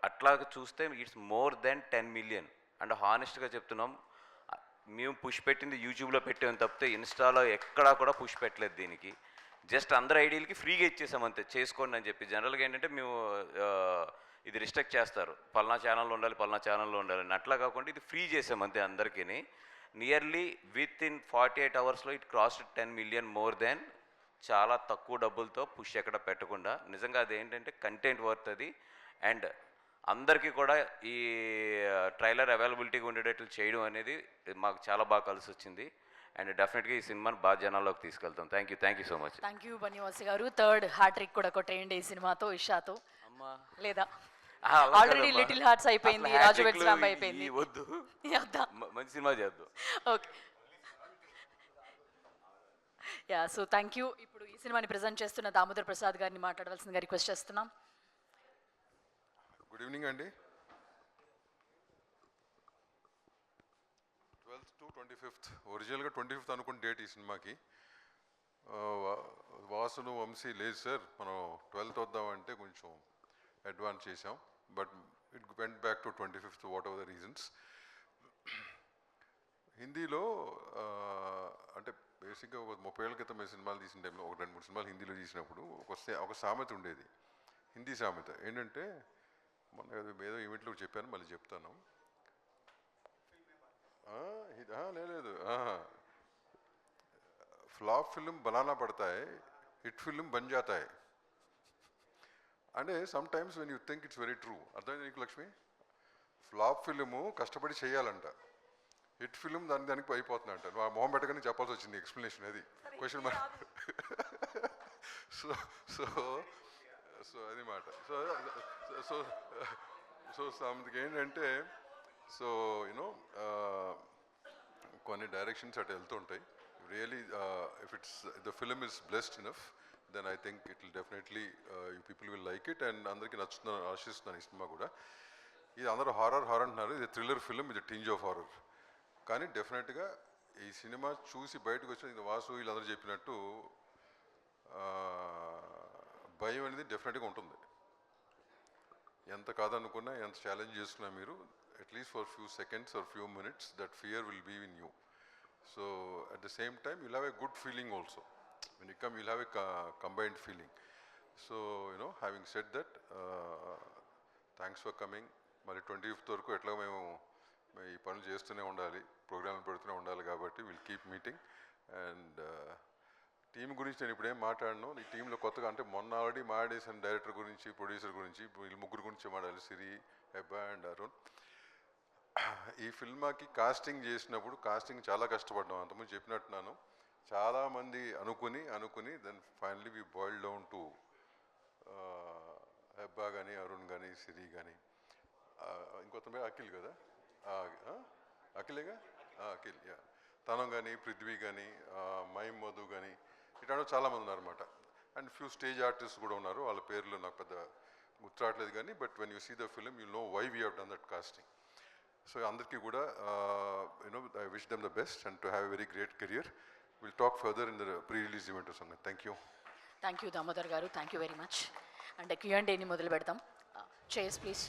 అట్లా చూస్తే it's more than 10 million. And హానెస్ట్గా చెప్తున్నాం, మేము పుష్ పెట్టింది యూట్యూబ్లో పెట్టాము తప్పితే ఇన్స్టాలో ఎక్కడా కూడా పుష్ పెట్టలేదు దీనికి. జస్ట్ అందరి ఐడీలకి ఫ్రీగా ఇచ్చేసాం అంతే, చేసుకోండి అని చెప్పి. జనరల్గా ఏంటంటే మేము ఇది రిస్ట్రిక్ట్ చేస్తారు, పలానా ఛానల్లో ఉండాలి పలానా ఛానల్లో ఉండాలని. అట్లా కాకుండా ఇది ఫ్రీ చేసాం అంతే అందరికీ. Nearly with in 48 hours it crossed 10 million more than. చాలా తక్కువ డబ్బులతో పుష్ ఎక్కడ పెట్టకుండా. నిజంగా అదేంటంటే కంటెంట్ వర్త్ అది. అండ్ అందరికీ కూడా ఈ ట్రైలర్ అవైలబిలిటీగా ఉండేటట్లు చేయడం అనేది మాకు చాలా బాగా కలిసి వచ్చింది. అండ్ డెఫినెట్గా ఈ సినిమాని బాగా జనాల్లోకి తీసుకెళ్తాం. Thank you so much. Thank you Bunny Vasu garu. 3rd hat trick కూడా కొట్టేయండి ఈ సినిమాతో, ఇషాతో. లేదా ఆల్రెడీ లిటిల్ హార్ట్స్ అయిపోయింది, రాజు వెట్స్రాంబ్ అయిపోయింది. వద్దు, మంచి సినిమా చేద్దాం. Okay so thank you. ఇప్పుడు ఈ సినిమాని ప్రజెంట్ చేస్తున్న దామోదర్ ప్రసాద్ గారిని మాట్లాడవలసిందిగా రిక్వెస్ట్ చేస్తున్నాం. గుడ్ ఈవినింగ్ అండి. 12th to 25th, ఒరిజినల్గా 25th అనుకున్న డేట్ ఈ సినిమాకి. వాసును వంశీ లేదు సార్ మనం 12th వద్దామంటే కొంచెం అడ్వాన్స్ చేసాం. But it went back to 25th what ever the reasons. హిందీలో అంటే బేసిక్గా ఒక 30 ఏళ్ళ క్రితం సినిమాలు తీసిన టైంలో ఒక 2-3 సినిమాలు హిందీలో తీసినప్పుడు ఒక సామెత ఉండేది, హిందీ సామెత ఏంటంటే, మొన్న ఏదో ఈవెంట్లో చెప్పాను మళ్ళీ చెప్తాను. లేదు, ఫ్లాప్ ఫిల్మ్ బనానా పడతాయి, హిట్ ఫిల్మ్ బన్ జాతాయి. అంటే some times when you think it's very true. అర్థమైంది నీకు లక్ష్మి? ఫ్లాప్ ఫిలిము కష్టపడి చేయాలంట, హిట్ ఫిలిం దానికి అయిపోతుందంట. నువ్వు ఆ మొహం పెట్టగానే చెప్పాల్సి వచ్చింది ఎక్స్ప్లెనేషన్, అది question mark. So so so అది మాట. సో సో సో సంథింగ్ ఏంటంటే, సో యూనో కొన్ని డైరెక్షన్స్ అటు వెళ్తుంటాయి. Really if it's the film is blessed enough, then I think it will definitely you people will like it. And అందరికీ నచ్చుతుందని ఆశిస్తున్నాను ఈ సినిమా కూడా. ఇది అందరూ హారర్ అంటున్నారు, ఇది థ్రిల్లర్ ఫిలిం, ఇది టింజ్ ఆఫ్ హారర్. కానీ డెఫినెట్గా ఈ సినిమా చూసి బయటకు వచ్చిన ఇది వాసు వీళ్ళందరూ చెప్పినట్టు భయం అనేది డెఫినెట్గా ఉంటుంది. ఎంత కాదనుకున్నా, ఎంత ఛాలెంజ్ చేసుకున్నా మీరు, at least for few seconds or few minutes that fear will be in you. So at the same time you'll have a good feeling also. When you come, you'll have a combined feeling. So, you know, having said that, thanks for coming. మరి 25th వరకు ఎట్లా మేము ఈ పనులు చేస్తూనే ఉండాలి, ప్రోగ్రాంలు పెడుతూనే ఉండాలి కాబట్టి will keep meeting. And team గురించి నేను ఇప్పుడేం మాట్లాడను. ఈ టీంలో కొత్తగా అంటే మొన్న ఆల్రెడీ మాట్లాడేసాను డైరెక్టర్ గురించి, ప్రొడ్యూసర్ గురించి, వీళ్ళు ముగ్గురు గురించి మాట్లాడాలి, సిరి, హెబ్బా అండ్ అరుణ్. ఈ ఫిల్మాకి కాస్టింగ్ చేసినప్పుడు కాస్టింగ్ చాలా కష్టపడ్డాం, అంతకుముందు చెప్పినట్టున్నాను. చాలామంది అనుకుని then finally we boil down to Hebah కానీ, అరుణ్ కానీ, సిరి కానీ, ఇంకొంత అఖిల్ కదా, అఖిలేగా, అఖిల్, యా, తనం కానీ, పృథ్వీ కానీ, మైమ్ మధు కానీ, ఇట్లాంటి చాలామంది ఉన్నారన్నమాట. అండ్ ఫ్యూ స్టేజ్ ఆర్టిస్ట్ కూడా ఉన్నారు, వాళ్ళ పేర్లు నాకు పెద్ద గుర్తురావట్లేదు కానీ, but when you see the film you know why we have done that casting. So అందరికీ కూడా you know I wish them the best and to have a very great career. Will talk further in the pre release event or something. Thank you. Thank you Damodar garu, thank you very much. And Q&Aని మొదలు పెడతాం. Chairs please.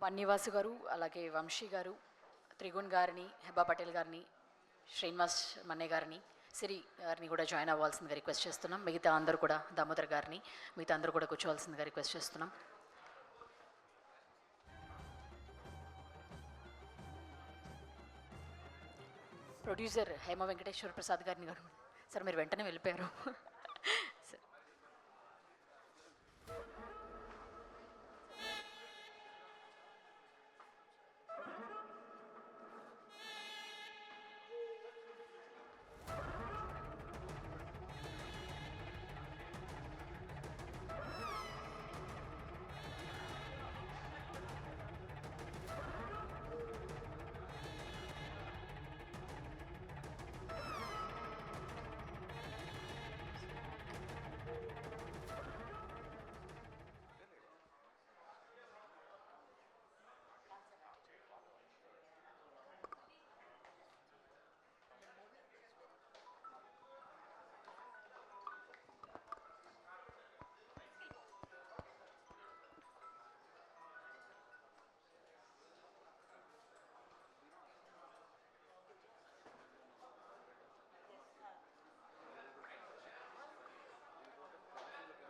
Bunny Vasu గారు, అలాగే వంశీ గారు, త్రిగుణ్ గారిని, హెబ్బా పటేల్ గారిని, శ్రీనివాస్ మన్నే గారిని, సిరి గారిని కూడా జాయిన్ అవ్వాల్సిందిగా రిక్వెస్ట్ చేస్తున్నాం. మిగతా అందరూ కూడా, దామోదర్ గారిని, మిగతా అందరూ కూడా కూర్చోవాల్సిందిగా రిక్వెస్ట్ చేస్తున్నాం. ప్రొడ్యూసర్ హేమ వెంకటేశ్వర ప్రసాద్ గారిని గారు, సార్ మీరు వెంటనే వెళ్ళిపోయారు. Sir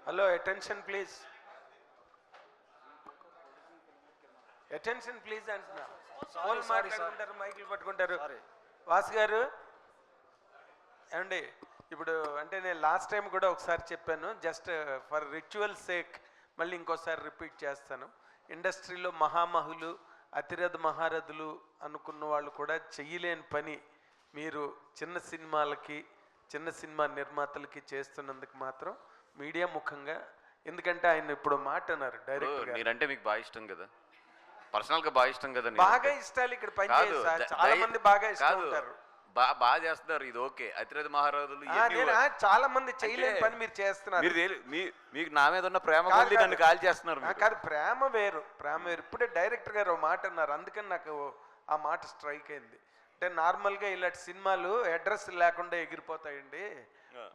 hello, attention please, attention please అంటున్నా. ఫోన్ మాట్లాడుకుంటారు, మైకులు పట్టుకుంటారు. వాసు గారు ఏమండి, ఇప్పుడు అంటే నేను లాస్ట్ టైం కూడా ఒకసారి చెప్పాను, జస్ట్ ఫర్ రిచువల్ సేక్ మళ్ళీ ఇంకోసారి రిపీట్ చేస్తాను. ఇండస్ట్రీలో మహామహులు, అతిరథ మహారథులు అనుకున్న వాళ్ళు కూడా చెయ్యలేని పని మీరు చిన్న సినిమాలకి, చిన్న సినిమా నిర్మాతలకి చేస్తున్నందుకు మాత్రం మీడియా ముఖంగా, ఎందుకంటే ఆయన ఇప్పుడు మాట అన్నారు డైరెక్టర్, మీరంటే మీకు బాగా ఇష్టం కదా, పర్సనల్ గా బాగా ఇష్టం కదా, బాగా ఇష్టాలు ఇక్కడ పనిచేయదు సార్, చాలా మంది బాగా ఇష్టం ఉంటారు, బాగా చేస్తున్నారు, ఇది ఓకే. అతిరథ మహారాజులు చాలా మంది చేయలేని పని మీరు చేస్తున్నారు. మీకు నా మీద ఉన్న ప్రేమ కొద్దీ నన్ను కాల్ చేస్తున్నారు. కాదు, ప్రేమ వేరు, ప్రేమ వేరు. ఇప్పుడే డైరెక్టర్ గారు ఒక మాట అన్నారు, అందుకని నాకు ఆ మాట స్ట్రైక్ అయింది. అంటే నార్మల్గా ఇలాంటి సినిమాలు అడ్రస్ లేకుండా ఎగిరిపోతాయండి,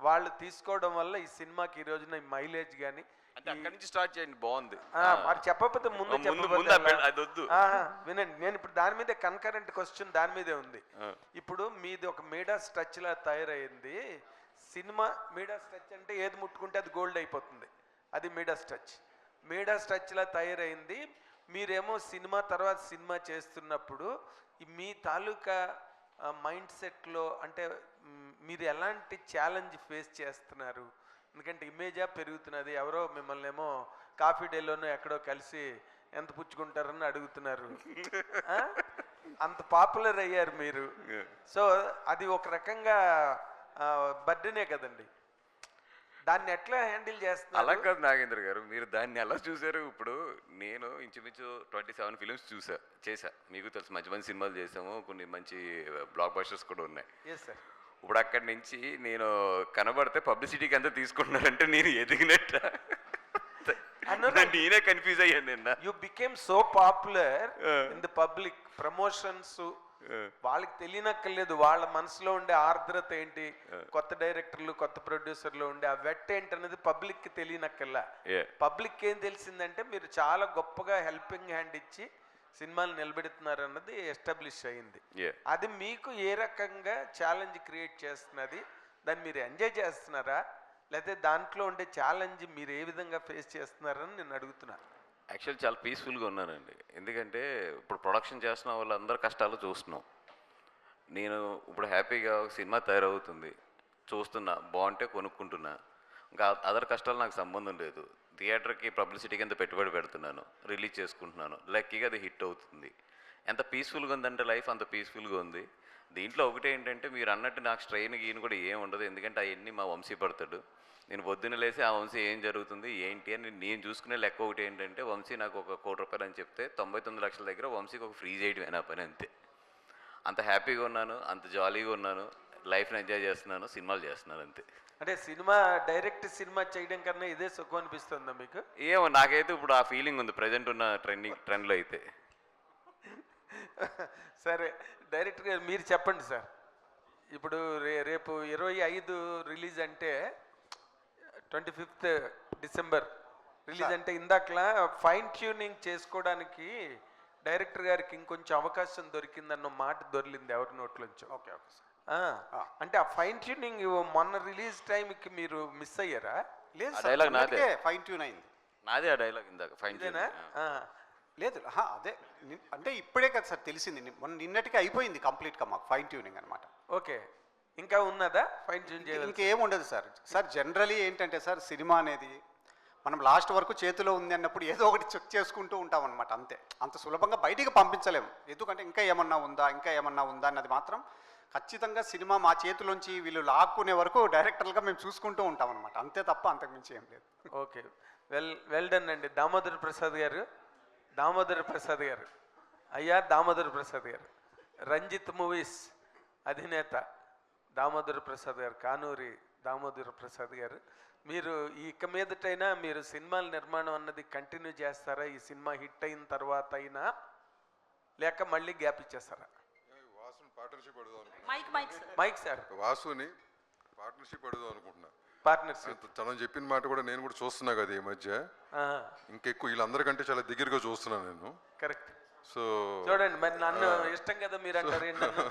వాళ్ళు తీసుకోవడం వల్ల ఈ సినిమాకి ఈ రోజున మైలేజ్ కానీ అంటే అక్కడి నుంచి స్టార్ట్ చేయండి, బాగుంది. మరి చెప్పకపోతే ముందు అది వద్దు. వినండి, నేను ఇప్పుడు దాని మీద కన్కరెంట్ క్వశ్చన్ దాని మీదే ఉంది. ఇప్పుడు మీది ఒక మీడాస్ టచ్ లా తయారైంది సినిమా. మీడాస్ టచ్ అంటే ఏది ముట్టుకుంటే అది గోల్డ్ అయిపోతుంది, అది మీడాస్ టచ్. మీడాస్ టచ్ లా తయారైంది. మీరేమో సినిమా తర్వాత సినిమా చేస్తున్నప్పుడు మీ తాలూకా మైండ్ సెట్లో అంటే మీరు ఎలాంటి ఛాలెంజ్ ఫేస్ చేస్తున్నారు? ఎందుకంటే ఇమేజా పెరుగుతున్నది, ఎవరో మిమ్మల్ని ఏమో కాఫీ డేలోనో ఎక్కడో కలిసి ఎంత పుచ్చుకుంటారని అడుగుతున్నారు, అంత పాపులర్ అయ్యారు మీరు. సో అది ఒక రకంగా బర్డెనే కదండి, దాన్ని ఎట్లా హ్యాండిల్ చేస్తున్నారు? అలా కాదు నాగేంద్ర గారు, మీరు దాన్ని ఎలా చూసారు? ఇప్పుడు నేను ఇంచుమించు 27 ఫిలిమ్స్ చేశా. మీకు తెలుసు, మంచి మంచి సినిమాలు చేసాము, కొన్ని మంచి బ్లాక్ బస్టర్స్ కూడా ఉన్నాయి. ఇప్పుడు అక్కడి నుంచి నేను కనబడితే పబ్లిసిటీకి అంతా తీసుకుంటున్నారంటే నేను ఎదిగినట్ట, నేనే కన్ఫ్యూజ్ అయ్యాను నిన్న. You became so popular in the public. Promotions వాళ్ళకి తెలియనక్కర్లేదు, వాళ్ళ మనసులో ఉండే ఆర్ద్రత ఏంటి, కొత్త డైరెక్టర్లు కొత్త ప్రొడ్యూసర్లు ఉండే ఆ వెట్ ఏంటి అనేది పబ్లిక్ కి తెలియనక్కర్లా. పబ్లిక్ ఏం తెలిసిందంటే మీరు చాలా గొప్పగా హెల్పింగ్ హ్యాండ్ ఇచ్చి సినిమాలు నిలబెడుతున్నారు అన్నది ఎస్టాబ్లిష్ అయింది. అది మీకు ఏ రకంగా ఛాలెంజ్ క్రియేట్ చేస్తున్నది? దాన్ని మీరు ఎంజాయ్ చేస్తున్నారా, లేకపోతే దాంట్లో ఉండే ఛాలెంజ్ మీరు ఏ విధంగా ఫేస్ చేస్తున్నారని నేను అడుగుతున్నాను. యాక్చువల్ చాలా పీస్ఫుల్గా ఉన్నానండి, ఎందుకంటే ఇప్పుడు ప్రొడక్షన్ చేస్తున్న వాళ్ళందరూ కష్టాలు చూస్తున్నాం. నేను ఇప్పుడు హ్యాపీగా ఒక సినిమా తయారవుతుంది చూస్తున్నా, బాగుంటే కొనుక్కుంటున్నా, ఇంకా అదర్ కష్టాలు నాకు సంబంధం లేదు. థియేటర్కి పబ్లిసిటీకి ఎంత పెట్టుబడి పెడుతున్నాను, రిలీజ్ చేసుకుంటున్నాను, లక్కీగా అది హిట్ అవుతుంది. ఎంత పీస్ఫుల్గా ఉందంటే లైఫ్ అంత పీస్ఫుల్గా ఉంది. దీంట్లో ఒకటి ఏంటంటే మీరు అన్నట్టు నాకు స్ట్రెయిన్ గీన్ కూడా ఏం ఉండదు, ఎందుకంటే అవన్నీ మా వంశీ పడతాడు. నేను పొద్దున్న లేసి ఆ వంశీ ఏం జరుగుతుంది ఏంటి అని నేను చూసుకునే లెక్క ఒకటి ఏంటంటే, వంశీ నాకు ఒక ₹1,00,00,000 అని చెప్తే 99 లక్షల దగ్గర వంశీకి ఒక ఫ్రీ చేయడం నా పని అంతే. అంత హ్యాపీగా ఉన్నాను, అంత జాలీగా ఉన్నాను, లైఫ్ని ఎంజాయ్ చేస్తున్నాను, సినిమాలు చేస్తున్నాను అంతే. అంటే సినిమా డైరెక్ట్ సినిమా చేయడం కన్నా ఇదే సుఖం అనిపిస్తుందా మీకు? ఏమో నాకైతే ఇప్పుడు ఆ ఫీలింగ్ ఉంది ప్రజెంట్ ఉన్న ట్రెండ్లో అయితే. సరే డైరెక్టర్ గారు మీరు చెప్పండి సార్. ఇప్పుడు రేపు 25 రిలీజ్ అంటే 25th డిసెంబర్ రిలీజ్ అంటే ఇందాకలా ఫైన్ ట్యూనింగ్ చేసుకోవడానికి డైరెక్టర్ గారికి ఇంకొంచెం అవకాశం దొరికిందన్న మాట దొరికింది ఎవరి నోట్లోంచి. Okay okay sir. అంటే ఆ ఫైన్ ట్యూనింగ్ మొన్న రిలీజ్ టైంకి మీరు మిస్ అయ్యారా? లేదు ఆ డైలాగ్ నాదే, ఫైన్ ట్యూన్ అయింది. నాదే ఆ డైలాగ్ ఇందాక ఫైన్ ఇదేనా? లేదు అదే అంటే ఇప్పుడే కదా సార్ తెలిసింది, నిన్నటికి అయిపోయింది కంప్లీట్గా మాకు ఫైన్ ట్యూనింగ్ అనమాట. ఓకే, ఇంకా ఉన్నదా ఫైన్ ట్యూన్ చేయాలి? ఇంకేం ఉండదు సార్. సార్ జనరలీ ఏంటంటే సార్ సినిమా అనేది మనం లాస్ట్ వరకు చేతిలో ఉంది అన్నప్పుడు ఏదో ఒకటి చెక్ చేసుకుంటూ ఉంటాం అనమాట, అంతే. అంత సులభంగా బయటికి పంపించలేము, ఎందుకంటే ఇంకా ఏమన్నా ఉందా అన్నది మాత్రం ఖచ్చితంగా సినిమా మా చేతిలోంచి వీళ్ళు లాక్కునే వరకు డైరెక్టర్లుగా మేము చూసుకుంటూ ఉంటాం అనమాట, అంతే తప్ప అంతకుమించి ఏం లేదు. ఓకే, వెల్ డన్ అండి. దామోదర్ ప్రసాద్ గారు అయ్యా, దామోదర్ ప్రసాద్ గారు రంజిత్ మూవీస్ అధినేత దామోదర్ ప్రసాద్ గారు, కానూరి దామోదర్ ప్రసాద్ గారు, మీరు ఇక మీదటైనా మీరు సినిమాల నిర్మాణం అన్నది కంటిన్యూ చేస్తారా? ఈ సినిమా హిట్ అయిన తర్వాత అయినా, లేక మళ్ళీ గ్యాప్ ఇచ్చేస్తారా? పార్ట్నర్షిప్ అడుగుదాం మైక్ సార్, వాసుని పార్ట్నర్షిప్ అడుగుదాం అనుకుంటున్నా. పార్ట్నర్షిప్ తను చెప్పిన మాట కూడా నేను కూడా చూస్తున్నా కదా ఈ మధ్య, ఇంకెక్కువ వీళ్ళందరికంటే చాలా దగ్గరగా చూస్తున్నాను నేను. కరెక్ట్. సో చూడండి, మరి నన్ను ఇష్టం కదా మీరు అంటారు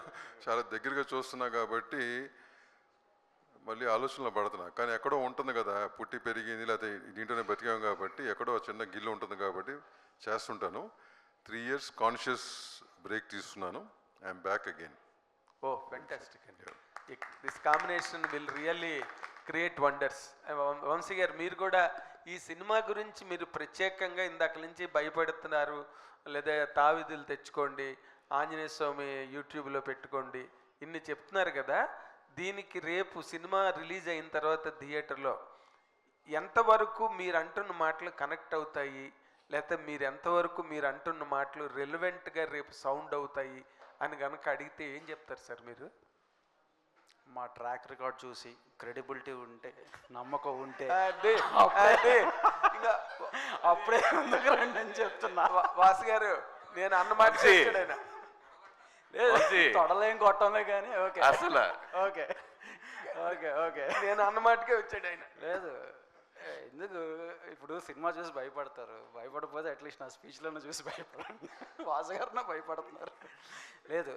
చాలా దగ్గరగా చూస్తున్నా కాబట్టి మళ్ళీ ఆలోచనలో పడుతున్నా. కానీ ఎక్కడో ఉంటుంది కదా, పుట్టి పెరిగింది లేకపోతే దీంట్లోనే బతికాం కాబట్టి ఎక్కడో చిన్న గిల్లు ఉంటుంది కాబట్టి చేస్తుంటాను. 3 years కాన్షియస్ బ్రేక్ తీసుకున్నాను. I'm back again. Oh fantastic అండి. This combination will really create wonders. Vamshi garu, మీరు కూడా ఈ సినిమా గురించి మీరు ప్రత్యేకంగా ఇందాక నుంచి భయపడుతున్నారు, లేదా తావిధులు తెచ్చుకోండి, ఆంజనేయ స్వామి యూట్యూబ్లో పెట్టుకోండి, ఇన్ని చెప్తున్నారు కదా, దీనికి రేపు సినిమా రిలీజ్ అయిన తర్వాత థియేటర్లో ఎంతవరకు మీరు అంటున్న మాటలు కనెక్ట్ అవుతాయి, లేకపోతే మీరు ఎంతవరకు మీరు అంటున్న మాటలు రెలవెంట్గా రేపు సౌండ్ అవుతాయి అని కనుక అడిగితే ఏం చెప్తారు సార్ మీరు? మా ట్రాక్ రికార్డ్ చూసి క్రెడిబిలిటీ ఉంటే, నమ్మకం ఉంటే ఇంకా అప్పుడే ముందుకు రండి అని చెప్తున్నా. వాసు గారు, నేను అన్నమాట తొడలేం కొట్టమే కానీ ఓకే అసలు ఓకే ఓకే ఓకే నేను అన్నమాటకే వచ్చాడు ఆయన. లేదు ఎందుకు ఇప్పుడు సినిమా చూసి భయపడతారు, భయపడకపోతే అట్లీస్ట్ నా స్పీచ్లను చూసి భయపడండి. వాసు గారిన భయపడుతున్నారు. లేదు,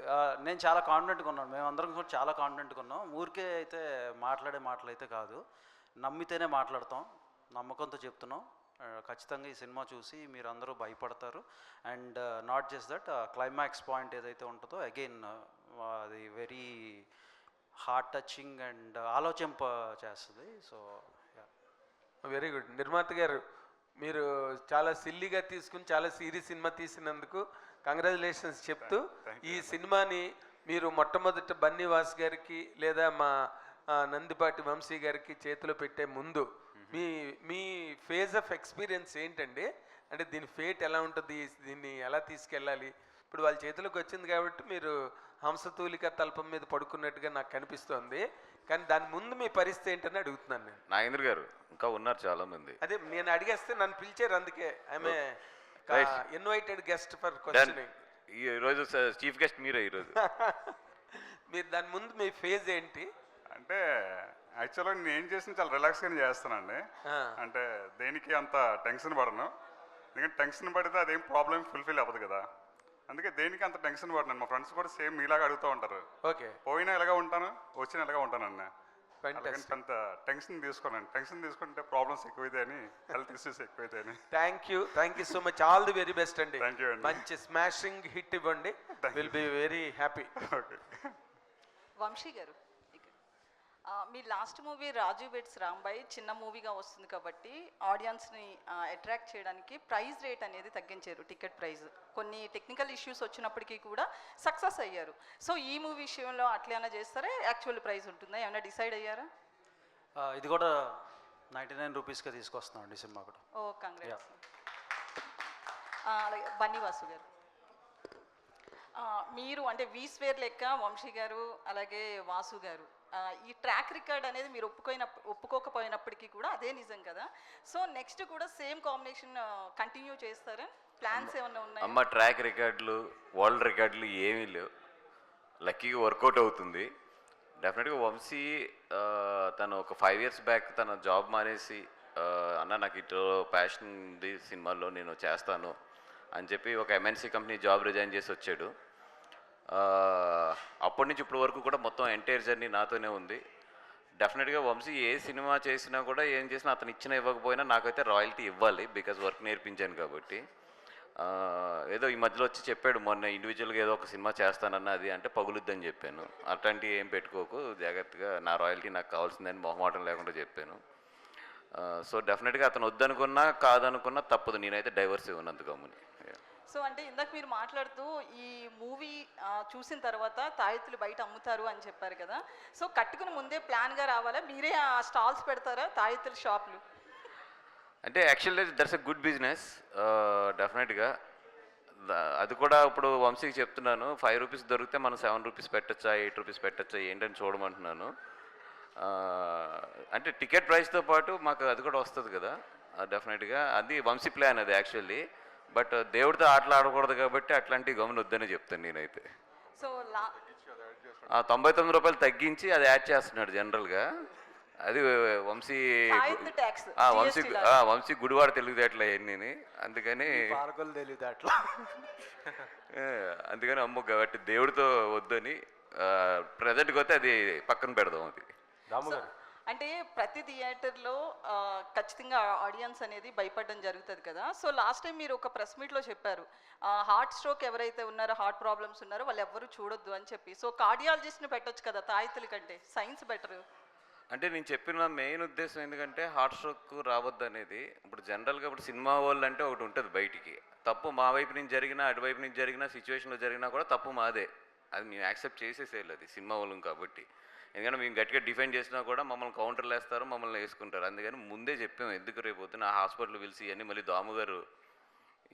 నేను చాలా కాన్ఫిడెంట్గా ఉన్నాను, మేమందరం కూడా చాలా కాన్ఫిడెంట్గా ఉన్నాం. ఊరికే అయితే మాట్లాడే మాటలు అయితే కాదు, నమ్మితేనే మాట్లాడతాం, నమ్మకంతో చెప్తున్నాం. ఖచ్చితంగా ఈ సినిమా చూసి మీరు అందరూ భయపడతారు. And not just that, climax point ఏదైతే ఉంటుందో అగైన్ అది వెరీ హార్ట్ టచింగ్ అండ్ ఆలోచింప చేస్తుంది. So very good. నిర్మాత గారు, మీరు చాలా సిల్లీగా తీసుకుని చాలా సీరియస్ సినిమా తీసినందుకు కంగ్రాచులేషన్స్ చెప్తూ, ఈ సినిమాని మీరు మొట్టమొదట బన్నీవాస్ గారికి లేదా మా నందిపాటి వంశీ గారికి చేతిలో పెట్టే ముందు మీ ఫేజ్ ఆఫ్ ఎక్స్పీరియన్స్ ఏంటండి? అంటే దీని ఫేట్ ఎలా ఉంటుంది, దీన్ని ఎలా తీసుకెళ్ళాలి? ఇప్పుడు వాళ్ళ చేతిలోకి వచ్చింది కాబట్టి మీరు హంసతూలిక తల్పం మీద పడుకున్నట్టుగా నాకు కనిపిస్తోంది, కానీ దాని ముందు మీ పరిస్థితి ఏంటని అడుగుతున్నాను నేను. నాగేంద్ర గారు ఇంకా ఉన్నారు చాలా మంది. అదే నేను అడిగేస్తే నన్ను పిలిచారు, అందుకే I'm invited guest for questioning. ఈరోజు చీఫ్ గెస్ట్ మీరే ఈరోజు. మీరు దాని ముందు మీ ఫేజ్ ఏంటి? అంటే యాక్చువల్గా నేను ఏం చేసిన చాలా రిలాక్స్గానే చేస్తానండి. అంటే దేనికి అంత టెన్షన్ పడను, ఎందుకంటే టెన్షన్ పడితే అదేం ప్రాబ్లం ఫుల్ఫిల్ అవ్వదు కదా, అందుకే దేనికి అంత టెన్షన్ పడను. మా ఫ్రెండ్స్ కూడా సేమ్ మీలాగా అడుగుతూ ఉంటారు, ఓకే పోయినా ఎలాగా ఉంటాను, వచ్చినా ఎలాగా ఉంటాను అన్న. అంత టెన్షన్ తీసుకోనండి, టెన్షన్ తీసుకుంటే ప్రాబ్లమ్స్ ఎక్కువైతే అని, హెల్త్ ఇష్యూస్ ఎక్కువైతే అని. Thank you so much, all the very best అండి. థ్యాంక్ యూ అండి. మంచి స్మాషింగ్ హిట్ ఇవ్వండి, will be very happy. Okay. Vamsi garu, మీ last movie Raju weds Rambai చిన్న మూవీగా వస్తుంది కాబట్టి ఆడియన్స్ని అట్రాక్ట్ చేయడానికి ప్రైస్ రేట్ అనేది తగ్గించారు, టికెట్ ప్రైస్. కొన్ని టెక్నికల్ ఇష్యూస్ వచ్చినప్పటికీ కూడా సక్సెస్ అయ్యారు. సో ఈ మూవీ విషయంలో అట్లైనా చేస్తారా, యాక్చువల్ ప్రైస్ ఉంటుందా, ఏమైనా డిసైడ్ అయ్యారా? ఇది కూడా 99 రూపీస్కే తీసుకొస్తున్నాం అండి సినిమా కూడా. ఓ కంగ్రాట్స్. అలాగే బన్నీవాసు గారు, మీరు అంటే వీస్వేర్ లెక్క వంశీ గారు అలాగే వాసు గారు, ఈ ట్రాక్ రికార్డ్ అనేది మీరు ఒప్పుకోకపోయినప్పటికీ కూడా అదే నిజం కదా. సో నెక్స్ట్ కూడా సేమ్ కాంబినేషన్ కంటిన్యూ చేస్తారా, ప్లాన్స్ ఏమన్నా ఉన్నాయి? అమ్మ ట్రాక్ రికార్డులు వరల్డ్ రికార్డులు ఏమీ లేవు, లక్కీగా వర్కౌట్ అవుతుంది. డెఫినెట్గా వంశీ తను ఒక 5 years బ్యాక్ తన జాబ్ మానేసి అన్న నాకు ఇటు ప్యాషన్ ఉంది సినిమాల్లో నేను చేస్తాను అని చెప్పి ఒక MNC కంపెనీ జాబ్ రిజైన్ చేసి వచ్చాడు. అప్పటి నుంచి ఇప్పటి వరకు కూడా మొత్తం ఎంటైర్ జర్నీ నాతోనే ఉంది. డెఫినెట్గా వంశీ ఏ సినిమా చేసినా కూడా ఏం చేసినా అతను ఇచ్చినా ఇవ్వకపోయినా నాకైతే రాయల్టీ ఇవ్వాలి, బికాజ్ వర్క్ నేర్పించాను కాబట్టి. ఏదో ఈ మధ్యలో వచ్చి చెప్పాడు మొన్న ఇండివిజువల్గా ఏదో ఒక సినిమా చేస్తానన్న, అది అంటే పగులుద్దని చెప్పాను. అట్లాంటివి ఏం పెట్టుకోకు, జాగ్రత్తగా నా రాయల్టీ నాకు కావాల్సిందని మొహమాటం లేకుండా చెప్పాను. సో డెఫినెట్గా అతను వద్దనుకున్నా కాదనుకున్నా తప్పదు, నేనైతే డైవర్స్ ఇవ్వనంత గమ్ముని. సో అంటే ఇందాక మీరు మాట్లాడుతూ ఈ మూవీ చూసిన తర్వాత తాయెత్తులు బయట అమ్ముతారు అని చెప్పారు కదా. సో కట్టుకుని ముందే ప్లాన్గా రావాలా, మీరే ఆ స్టాల్స్ పెడతారా తాయెత్తుల షాప్లు? అంటే actually that's a good business డెఫినెట్గా. అది కూడా ఇప్పుడు వంశీకి చెప్తున్నాను, 5 రూపీస్ దొరికితే మనం 7 రూపీస్ పెట్టచ్చా, 8 రూపీస్ పెట్టచ్చా ఏంటని చూడమంటున్నాను. అంటే టికెట్ ప్రైస్తో పాటు మాకు అది కూడా వస్తుంది కదా డెఫినెట్గా. అది వంశీ ప్లాన్ అది యాక్చువల్లీ, బట్ దేవుడితో ఆటలు ఆడకూడదు కాబట్టి అట్లాంటివి గమని వద్దనే చెప్తాను నేనైతే. సో 99 రూపాయలు తగ్గించి అది యాడ్ చేస్తున్నాడు జనరల్గా. అది వంశీ వంశీ గుడివాడ తెలివితేటలు అవన్నీ, అందుకని అందుకని అమ్మ కాబట్టి దేవుడితో వద్దని ప్రజెంట్కి వస్తే అది పక్కన పెడదాం. అది అంటే ప్రతి థియేటర్లో ఖచ్చితంగా ఆడియన్స్ అనేది భయపడడం జరుగుతుంది కదా. సో లాస్ట్ టైం మీరు ఒక ప్రెస్ మీట్లో చెప్పారు, హార్ట్ స్ట్రోక్ ఎవరైతే ఉన్నారో, హార్ట్ ప్రాబ్లమ్స్ ఉన్నారో వాళ్ళు ఎవ్వరూ చూడొద్దు అని చెప్పి. సో కార్డియాలజిస్ట్ని పెట్టొచ్చు కదా తాయెత్తుల కంటే, సైన్స్ బెటర్. అంటే నేను చెప్పిన మెయిన్ ఉద్దేశం ఎందుకంటే హార్ట్ స్ట్రోక్ రావద్దు అనేది. ఇప్పుడు జనరల్గా ఇప్పుడు సినిమా వాళ్ళు అంటే ఒకటి ఉంటుంది బయటికి, తప్పు మా వైపు నుంచి జరిగినా అటువైపు నుంచి జరిగినా సిచ్యువేషన్లో జరిగినా కూడా తప్పు మాదే, అది మేము యాక్సెప్ట్ చేసేసేయాలి, అది సినిమా వాళ్ళం కాబట్టి. ఎందుకంటే మేము గట్టిగా డిఫెండ్ చేసినా కూడా మమ్మల్ని కౌంటర్లు వేస్తారు, మమ్మల్ని వేసుకుంటారు. అందుకని ముందే చెప్పాము ఎందుకు రేపు పొద్దున హాస్పిటల్ పిలిచి ఇవన్నీ మళ్ళీ దాము గారు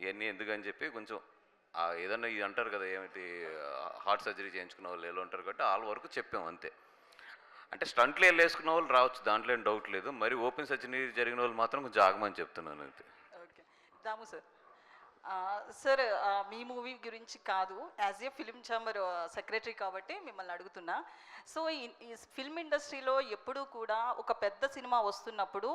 ఇవన్నీ ఎందుకని చెప్పి కొంచెం ఏదన్నా ఇది అంటారు కదా, ఏమిటి హార్ట్ సర్జరీ చేయించుకున్న వాళ్ళు ఎలా ఉంటారు కాబట్టి వాళ్ళ వరకు చెప్పాము అంతే. అంటే స్టంట్లు వేసుకున్న వాళ్ళు రావచ్చు, దాంట్లో ఏం డౌట్ లేదు. మరి ఓపెన్ సర్జరీ జరిగిన వాళ్ళు మాత్రం కొంచెం ఆగమని చెప్తున్నాను అంతే. ఓకే దాము సార్, సార్ మీ మూవీ గురించి కాదు, as a film chamber secretary కాబట్టి మిమ్మల్ని అడుగుతున్నా. సో ఈ ఫిల్మ్ ఇండస్ట్రీలో ఎప్పుడూ కూడా ఒక పెద్ద సినిమా వస్తున్నప్పుడు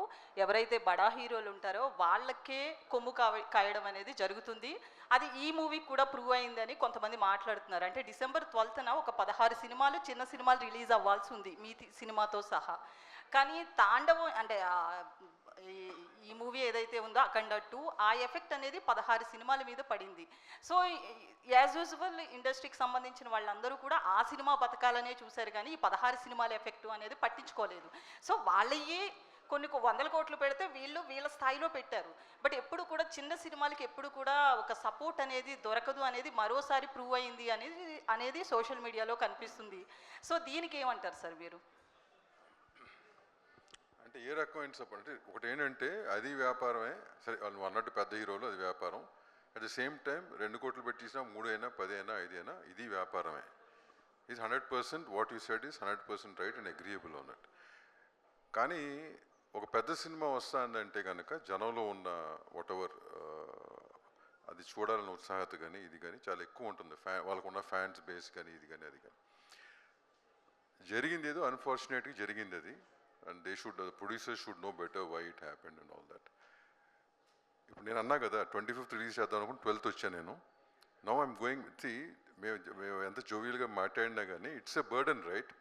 ఎవరైతే బడా హీరోలు ఉంటారో వాళ్ళకే కొమ్ము కాయడం అనేది జరుగుతుంది. అది ఈ మూవీకి కూడా ప్రూవ్ అయిందని కొంతమంది మాట్లాడుతున్నారు. అంటే డిసెంబర్ 12న ఒక 16 సినిమాలు చిన్న సినిమాలు రిలీజ్ అవ్వాల్సి ఉంది మీ సినిమాతో సహా. కానీ తాండవం అంటే ఈ మూవీ ఏదైతే ఉందో అఖండ 2 ఆ ఎఫెక్ట్ అనేది 16 సినిమాల మీద పడింది. సో యాజ్ యూజువల్ ఇండస్ట్రీకి సంబంధించిన వాళ్ళందరూ కూడా ఆ సినిమా బతకాలనే చూశారు, కానీ ఈ 16 సినిమాల ఎఫెక్ట్ అనేది పట్టించుకోలేదు. సో వాళ్ళయ్యే కొన్ని 100 కోట్లు పెడితే వీళ్ళ స్థాయిలో పెట్టారు. బట్ ఎప్పుడు కూడా చిన్న సినిమాలకి ఎప్పుడు కూడా ఒక సపోర్ట్ అనేది దొరకదు అనేది మరోసారి ప్రూవ్ అయింది అనేది సోషల్ మీడియాలో కనిపిస్తుంది. సో దీనికి ఏమంటారు సార్ మీరు? అంటే ఏ రకమైన సపోర్ట్ అంటే ఒకటి ఏంటంటే అది వ్యాపారమే సరే, వాళ్ళు అన్నట్టు పెద్ద హీరోలు అది వ్యాపారం. అట్ ద సేమ్ టైం 2 కోట్లు పెట్టించినా 3 అయినా 10 అయినా 5 అయినా ఇది వ్యాపారమే. Is 100% what you said is 100% right and agreeable on it. కానీ ఒక పెద్ద సినిమా వస్తుందంటే కనుక జనంలో ఉన్న వాట్ ఎవర్ అది చూడాలన్న ఉత్సాహత కానీ ఇది కానీ చాలా ఎక్కువ ఉంటుంది. వాళ్ళకున్న ఫ్యాన్స్ బేస్ కానీ ఇది కానీ అది కానీ. జరిగింది ఏదో అన్ఫార్చునేట్గా జరిగింది అది. And they should, the producers should know better why it happened and all that. ఇప్పుడు నేను అన్నా కదా 25th రిలీజ్ చేద్దాం అనుకుంటే 12th వచ్చాను నేను. నౌ ఐఎమ్ గోయింగ్ మేము ఎంత జోవియల్గా మాట్లాడినా కానీ it's a burden right,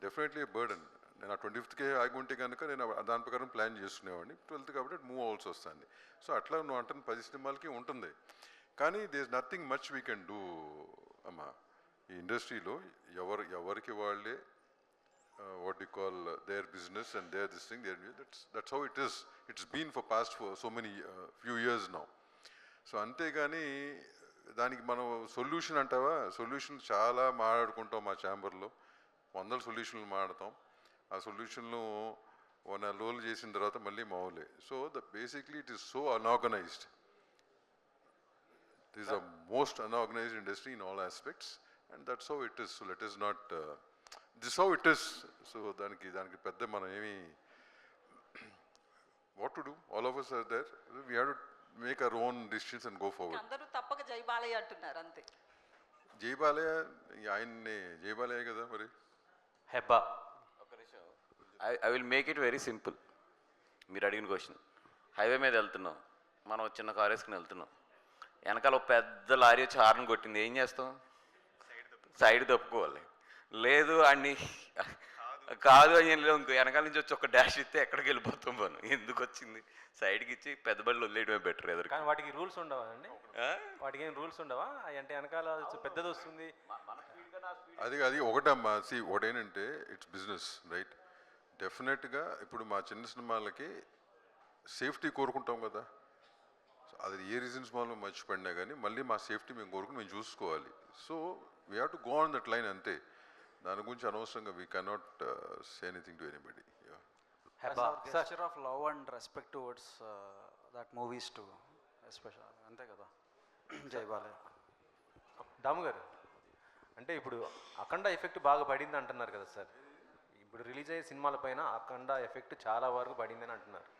definitely a burden. నేను ఆ 25th ఆగి ఉంటే కనుక నేను దాని ప్రకారం ప్లాన్ చేసుకునేవాడిని. 12th కాబట్టి మూవ్ అవ్వాల్సి వస్తుంది. సో అట్లా నువ్వు అంటున్న 10 సినిమాలకి ఉంటుంది. కానీ they is nothing much we can do అమ్మా. ఈ ఇండస్ట్రీలో ఎవరికి వాళ్ళే what we call their business and their this thing, that's how it is. It's been for past for so many few years now. So అంతేగాని దానికి మనం solution అంటావా, solution చాలా మాట్లాడుకుంటాం మా ఛాంబర్లో, 100 సొల్యూషన్లు మాట్లాడతాం. ఆ సొల్యూషన్లు 1 నెల రోజులు చేసిన తర్వాత మళ్ళీ మామూలే. So basically it is so unorganised. It is the most unorganised industry in all aspects and that's how it is. So let is not this how it is. So దానికి పెద్ద మనం ఏమి what to do, all of us are there, we have to make our own decisions and go forward. అందరూ తప్పక జై బాలయ్య అంటున్నారు అంతే. జై బాలయ్య ఆయన్ని జై బాలయ్య కదా మరి. Hebah I will make it very simple. మీరు అడిగిన క్వశ్చన్, హైవే మీద వెళ్తున్నాం, మనం చిన్న కారు వేసుకుని వెళ్తున్నాం, వెనకాల ఒక పెద్ద లారీ వచ్చి హార్న్ కొట్టింది, ఏం చేస్తాం? సైడ్ తప్పుకోవాలి. లేదు అన్ని కాదు అని ఇంకో వెనకాల నుంచి వచ్చి ఒక డాష్ ఇస్తే ఎక్కడికి వెళ్ళిపోతాం మనం. ఎందుకు వచ్చింది సైడ్కి ఇచ్చి పెద్ద బళ్ళు వదిలేయడమే బెటర్. ఎదురు కానీ వాటికి రూల్స్ ఉండవా అండి? వాటికి ఏం రూల్స్ ఉండవా అంటే వెనకాల పెద్దది వస్తుంది అది ఒకటమ్మా. సి ఒకటేంటంటే ఇట్స్ బిజినెస్ రైట్. డెఫినెట్గా ఇప్పుడు మా చిన్న సినిమాలకి సేఫ్టీ కోరుకుంటాం కదా. సో అది ఏ రీజన్స్ వల్ల మర్చిపడినా కానీ మళ్ళీ మా సేఫ్టీ మేము కోరుకుని మేము చూసుకోవాలి. So we have to go on that line అంతే. దాని గురించి అనవసరంగా we cannot say anything to anybody. gesture of love and respect towards that movies too, especially అంతే కదా. జై బాలయ్య. దాము గారు, అంటే ఇప్పుడు అఖండ ఎఫెక్ట్ బాగా పడింది అంటున్నారు కదా సార్. ఇప్పుడు రిలీజ్ అయ్యే సినిమాల పైన అఖండ ఎఫెక్ట్ చాలా వరకు పడిందని అంటున్నారు.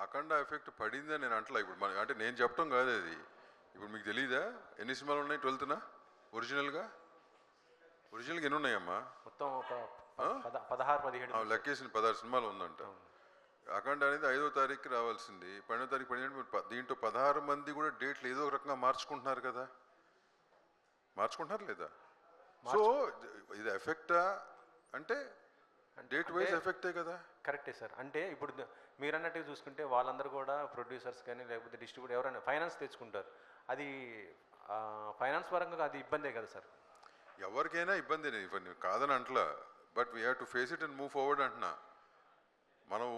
అఖండ ఎఫెక్ట్ పడిందని నేను అంటలా. ఇప్పుడు మన అంటే నేను చెప్పడం కాదు అది. ఇప్పుడు మీకు తెలీదా ఎన్ని సినిమాలు ఉన్నాయి 12th ఒరిజినల్గా ఎన్ని ఉన్నాయమ్మా? మొత్తం ఒక 16-17 లెక్కేసిన 16 సినిమాలు ఉందంట. అఖండ అనేది 5వ తారీఖుకి రావాల్సింది, 12వ తారీఖు పడినట్టు దీంట్లో 16 మంది కూడా డేట్లు ఏదో ఒక రకంగా మార్చుకుంటున్నారు కదా. మార్చుకుంటున్నారు లేదా? సో ఇది ఎఫెక్టా అంటే డేట్ వైజ్ ఎఫెక్టే కదా. కరెక్టే సార్. అంటే ఇప్పుడు మీరు అన్నట్టుగా చూసుకుంటే వాళ్ళందరూ కూడా ప్రొడ్యూసర్స్ కానీ లేకపోతే డిస్ట్రిబ్యూటర్ ఎవరైనా ఫైనాన్స్ తెచ్చుకుంటారు. అది ఫైనాన్స్ పరంగా అది ఇబ్బందే కదా సార్. ఎవరికైనా ఇబ్బంది కాదని అంటలా. But we have to face it and move forward అంటున్నా. మనం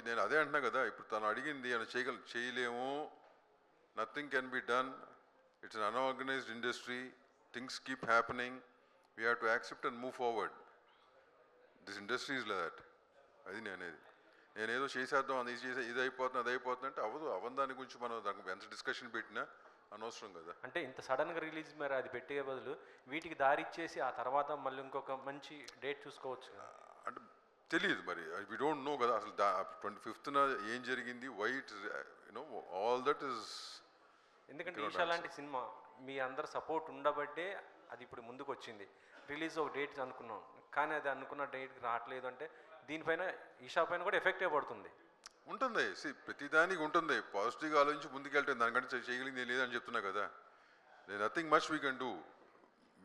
నేను అదే అంటున్నా కదా. ఇప్పుడు తను అడిగింది అని చేయలేము, nothing can be done, it's an unorganised industry, things keep happening, we have to accept and move forward. This industry is like that. అది నేనేదో చేసేద్దాం, ఇది అయిపోతుంది అది అయిపోతుంది అంటే అవ్వదు. అవ్వని గురించి మనం దానికి ఎంత డిస్కషన్ పెట్టినా అనవసరం కదా. అంటే ఇంత సడన్గా రిలీజ్ మరి అది పెట్టే బదులు వీటికి దారి ఇచ్చేసి ఆ తర్వాత మళ్ళీ ఇంకొక మంచి డేట్ చూసుకోవచ్చు కదా. అంటే తెలియదు మరి, వి డోంట్ నో కదా అసలు 25th ఏం జరిగింది, why it you know all that is ఎందుకంటే You cannot ఈషా answer. లాంటి సినిమా మీ అందరు సపోర్ట్ ఉండబట్టే అది ఇప్పుడు ముందుకు వచ్చింది. రిలీజ్ ఒక డేట్ అనుకున్నాం, కానీ అది అనుకున్న డేట్కి రావట్లేదు అంటే దీనిపైన ఈషా పైన కూడా ఎఫెక్టే పడుతుంది. ఉంటుంది. ప్రతిదానికి ఉంటుంది. పాజిటివ్గా ఆలోచించి ముందుకెళ్తాం, దానికంటే చేయగలిగింది ఏం లేదని చెప్తున్నా కదా. Nothing much we can do.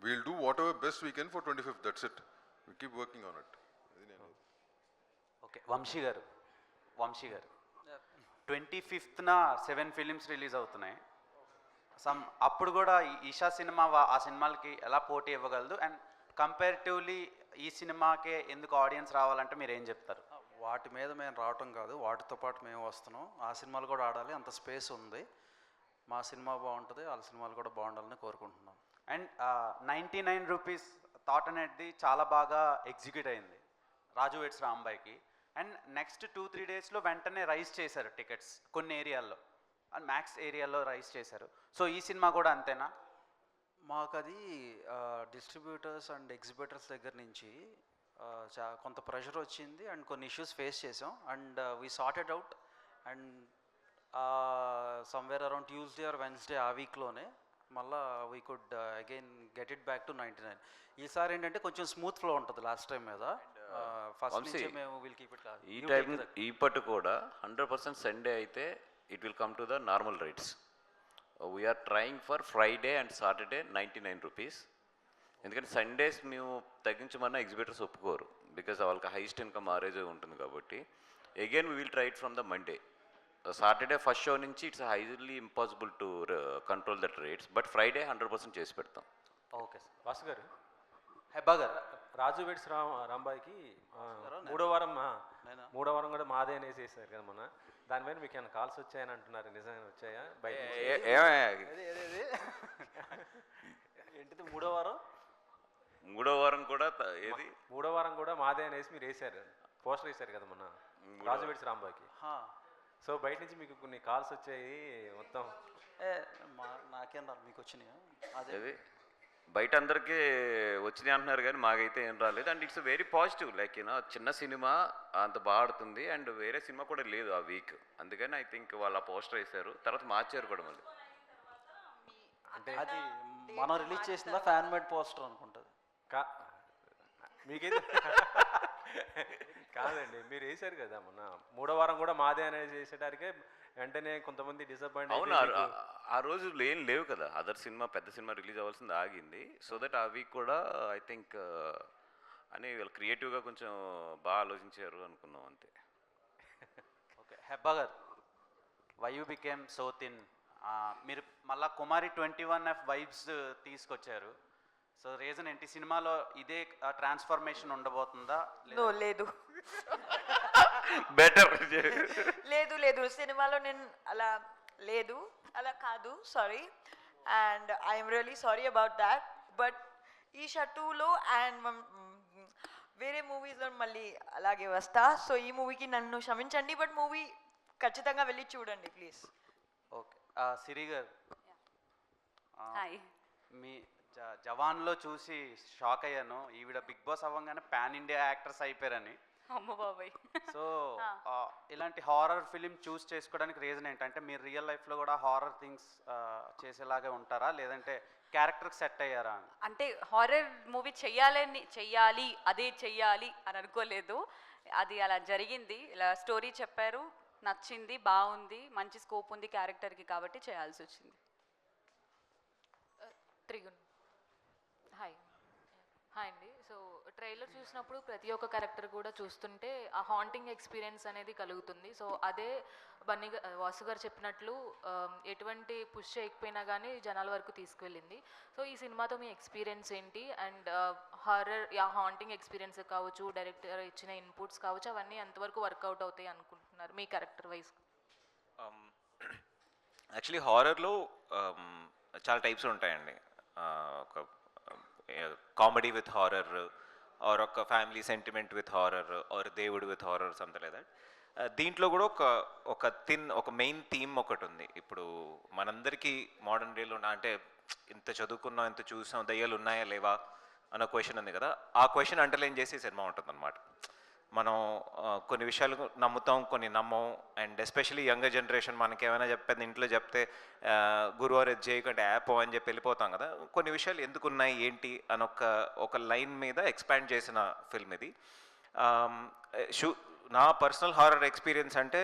We'll do whatever best we can for 25th. That's it. We keep working on it. Okay, Vamsi garu 25th 7 films release అవుతున్నాయి. అప్పుడు కూడా ఈషా సినిమా ఆ సినిమాలకి ఎలా పోటీ ఇవ్వగలదు, అండ్ కంపారిటివ్లీ ఈ సినిమాకే ఎందుకు ఆడియన్స్ రావాలంటే మీరు ఏం చెప్తారు? వాటి మీద మేము రావటం కాదు, వాటితో పాటు మేము వస్తున్నాం. ఆ సినిమాలు కూడా ఆడాలి, అంత స్పేస్ ఉంది. మా సినిమా బాగుంటుంది, వాళ్ళ సినిమాలు కూడా బాగుండాలని కోరుకుంటున్నాం. అండ్ 99 రూపీస్ థాట్ అనేది చాలా బాగా ఎగ్జిక్యూట్ అయింది రాజు వెడ్స్ రాంబాయ్కి. అండ్ నెక్స్ట్ 2-3 డేస్లో వెంటనే రైజ్ చేశారు టికెట్స్ కొన్ని ఏరియాల్లో, అండ్ మ్యాక్స్ ఏరియాలో రైజ్ చేశారు. సో ఈ సినిమా కూడా అంతేనా? మాకు అది డిస్ట్రిబ్యూటర్స్ అండ్ ఎగ్జిబిటర్స్ దగ్గర నుంచి కొంత ప్రెషర్ వచ్చింది అండ్ కొన్ని ఇష్యూస్ ఫేస్ చేసాం. And we sorted out. And somewhere around Tuesday or Wednesday ఆ వీక్లోనే మళ్ళీ we could again get it back to 99. ఈసారి ఏంటంటే కొంచెం స్మూత్ ఫ్లో ఉంటుంది లాస్ట్ టైం మీద. ఫస్ట్ నుంచి మేము విల్ కీప్ ఇట్. ఈ టైం ఇప్పటి కూడా 100% సండే అయితే it will come to the normal rates. We are trying for Friday and Saturday 99 rupees. ఎందుకంటే సండేస్ మేము తగ్గించమన్నా ఎగ్జిబిటర్స్ ఒప్పుకోరు, బికాస్ వాళ్ళకి హైయెస్ట్ ఇన్కమ్ ఆరేజ్ ఉంటుంది కాబట్టి. Again we will try it from the Monday. Saturday first show నుంచి it's highly impossible to control that rates, but Friday 100% చేసి పెడతాం. Okay sir. వాసు గారు, హెబ్బా గారు, రాజు వెడ్స్ రాంబాయ్కి మూడో వారం కూడా మాదే అనేసి వేసారు కదా మొన్న. దానిపైన మీకు ఏమైనా కాల్స్ వచ్చాయని అంటున్నారు, నిజంగా వచ్చాయా? బయట ఏంటిది మూడో వారం కూడా ఏది మూడో వారం కూడా మాదే అనేసి మీరు వేసారు, పోస్టర్ వేసారు కదా మొన్న రాజు వెడ్స్ రాంబాయ్కి. సో బయట నుంచి మీకు కొన్ని కాల్స్ వచ్చాయి మొత్తం. నాకేం రాదు, మీకు వచ్చినాయా? అదే బయట అందరికీ వచ్చినాయి అంటున్నారు కానీ మాకైతే ఏం రాలేదు. And it's very positive. Like చిన్న సినిమా అంత బాగా ఆడుతుంది అండ్ వేరే సినిమా కూడా లేదు ఆ వీక్. అందుకని ఐ థింక్ వాళ్ళు ఆ పోస్టర్ వేశారు, తర్వాత మార్చారు కూడా మళ్ళీ. అంటే అది మనం రిలీజ్ చేసిందా ఫ్యాన్ మేడ్ పోస్టర్ అనుకుంటుంది. మీకైతే కాదండి, మీరు వేసారు కదా మొన్న మూడో వారం కూడా మాదే అనేది వేసేటానికే వెంటనే కొంతమంది డిసప్పాయింట్. అవును, ఆ రోజు ఏం లేవు కదా, అదర్ సినిమా పెద్ద సినిమా రిలీజ్ అవ్వాల్సింది ఆగింది. సో దట్ ఆ వీక్ కూడా ఐ థింక్ అని వీళ్ళు క్రియేటివ్గా కొంచెం బాగా ఆలోచించారు అనుకున్నాం అంతే. Okay, Hebah garu, why you became so thin? మీరు మళ్ళా కుమారి 21F వైబ్స్ తీసుకొచ్చారు. సో రీజన్ ఏంటి? సినిమాలో ఇదే ట్రాన్స్ఫర్మేషన్ ఉండబోతుందా? లేదు బెటర్ లేదు సినిమాలో నేను అలా కాదు, sorry. And I'm really sorry about that. But Eesha 2లో అండ్ వేరే మూవీస్లో మళ్ళీ అలాగే వస్తా. సో ఈ మూవీకి నన్ను క్షమించండి, బట్ మూవీ ఖచ్చితంగా వెళ్ళి చూడండి ప్లీజ్. ఓకే, సిరి గారు, హాయ్. మీ జవాన్లో చూసి షాక్ అయ్యాను. ఈవిడ బిగ్ బాస్ అవ్వగానే పాన్ ఇండియా యాక్టర్స్ అయిపోయారని. అమ్మ బాబాయ్. సో ఇలాంటి హారర్ ఫిలిం చూస్ చేసుకోవడానికి రీజన్ ఏంటంటే మీరు రియల్ లైఫ్లో కూడా హారర్ థింగ్స్ చేసేలాగే ఉంటారా, లేదంటే క్యారెక్టర్కి సెట్ అయ్యారా? అంటే హారర్ మూవీ చెయ్యాలి అని అనుకోలేదు. అది అలా జరిగింది. ఇలా స్టోరీ చెప్పారు, నచ్చింది, బాగుంది, మంచి స్కోప్ ఉంది క్యారెక్టర్కి, కాబట్టి చేయాల్సి వచ్చింది. త్రిగుణ్, హాయ్ అండి. సో ట్రైలర్ చూసినప్పుడు ప్రతి ఒక్క క్యారెక్టర్ కూడా చూస్తుంటే ఆ హాంటింగ్ ఎక్స్పీరియన్స్ అనేది కలుగుతుంది. సో అదే వాసు గారు చెప్పినట్లు ఎటువంటి పుష్ చేయకపోయినా కానీ జనాల వరకు తీసుకువెళ్ళింది. సో ఈ సినిమాతో మీ ఎక్స్పీరియన్స్ ఏంటి? అండ్ హారర్ హాంటింగ్ ఎక్స్పీరియన్స్ కావచ్చు, డైరెక్టర్ ఇచ్చిన ఇన్పుట్స్ కావచ్చు, అవన్నీ ఎంతవరకు వర్కౌట్ అవుతాయి అనుకుంటున్నారు మీ క్యారెక్టర్ వైజ్? యాక్చువల్లీ హారర్లో చాలా టైప్స్ ఉంటాయండి. ఒక కామెడీ విత్ హారర్, ఆర్ ఒక family sentiment with horror, or దేవుడు with horror, something like that. దీంట్లో కూడా ఒక మెయిన్ థీమ్ ఒకటి ఉంది. ఇప్పుడు మనందరికీ మోడర్న్ డేలో అంటే ఇంత చదువుకున్నాం, ఇంత చూసాం, దయ్యాలు ఉన్నాయా లేవా అన్న క్వశ్చన్ ఉంది కదా. ఆ క్వశ్చన్ అండర్లైన్ చేసి సినిమా ఉంటుంది అనమాట. మనం కొన్ని విషయాలు నమ్ముతాం, కొన్ని నమ్మం. అండ్ ఎస్పెషలీ యంగర్ జనరేషన్ మనకి ఏమైనా చెప్పేది ఇంట్లో చెప్తే గురువారు ఇది చేయకంటే యాప్ అని చెప్పి వెళ్ళిపోతాం కదా. కొన్ని విషయాలు ఎందుకు ఉన్నాయి ఏంటి అని ఒక లైన్ మీద ఎక్స్పాండ్ చేసిన ఫిల్మ్ ఇది. నా పర్సనల్ హారర్ ఎక్స్పీరియన్స్ అంటే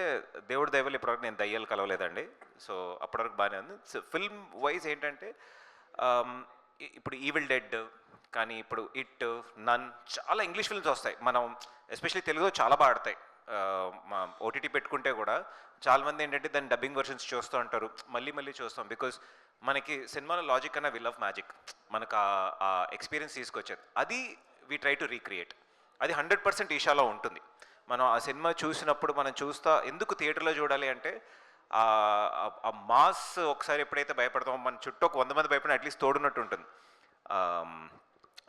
దేవుడి దయవల్ల ఇప్పటివరకు నేను దయ్యాలు కలవలేదండి. సో అప్పటివరకు బాగానే ఉంది. సో ఫిల్మ్ వైజ్ ఏంటంటే ఇప్పుడు ఈవిల్ డెడ్ కానీ ఇప్పుడు ఇట్, నన్, చాలా ఇంగ్లీష్ ఫిల్మ్స్ వస్తాయి. మనం ఎస్పెషల్లీ తెలుగులో చాలా బాగా ఆడతాయి. మా ఓటీటీ పెట్టుకుంటే కూడా చాలామంది ఏంటంటే దాన్ని డబ్బింగ్ వర్షన్స్ చూస్తూ ఉంటారు, మళ్ళీ మళ్ళీ చూస్తాం. బికాజ్ మనకి సినిమాలో లాజిక్ అన్న విల్ ఆఫ్ మ్యాజిక్, మనకు ఆ ఎక్స్పీరియన్స్ తీసుకొచ్చేది. అది వీ ట్రై టు రీక్రియేట్. అది 100% ఈషాలో ఉంటుంది. మనం ఆ సినిమా చూసినప్పుడు మనం ఎందుకు థియేటర్లో చూడాలి అంటే ఆ మాస్ ఒకసారి ఎప్పుడైతే భయపడతామో మన చుట్టూ ఒక 100 మంది భయపడిన అట్లీస్ట్ తోడున్నట్టు ఉంటుంది.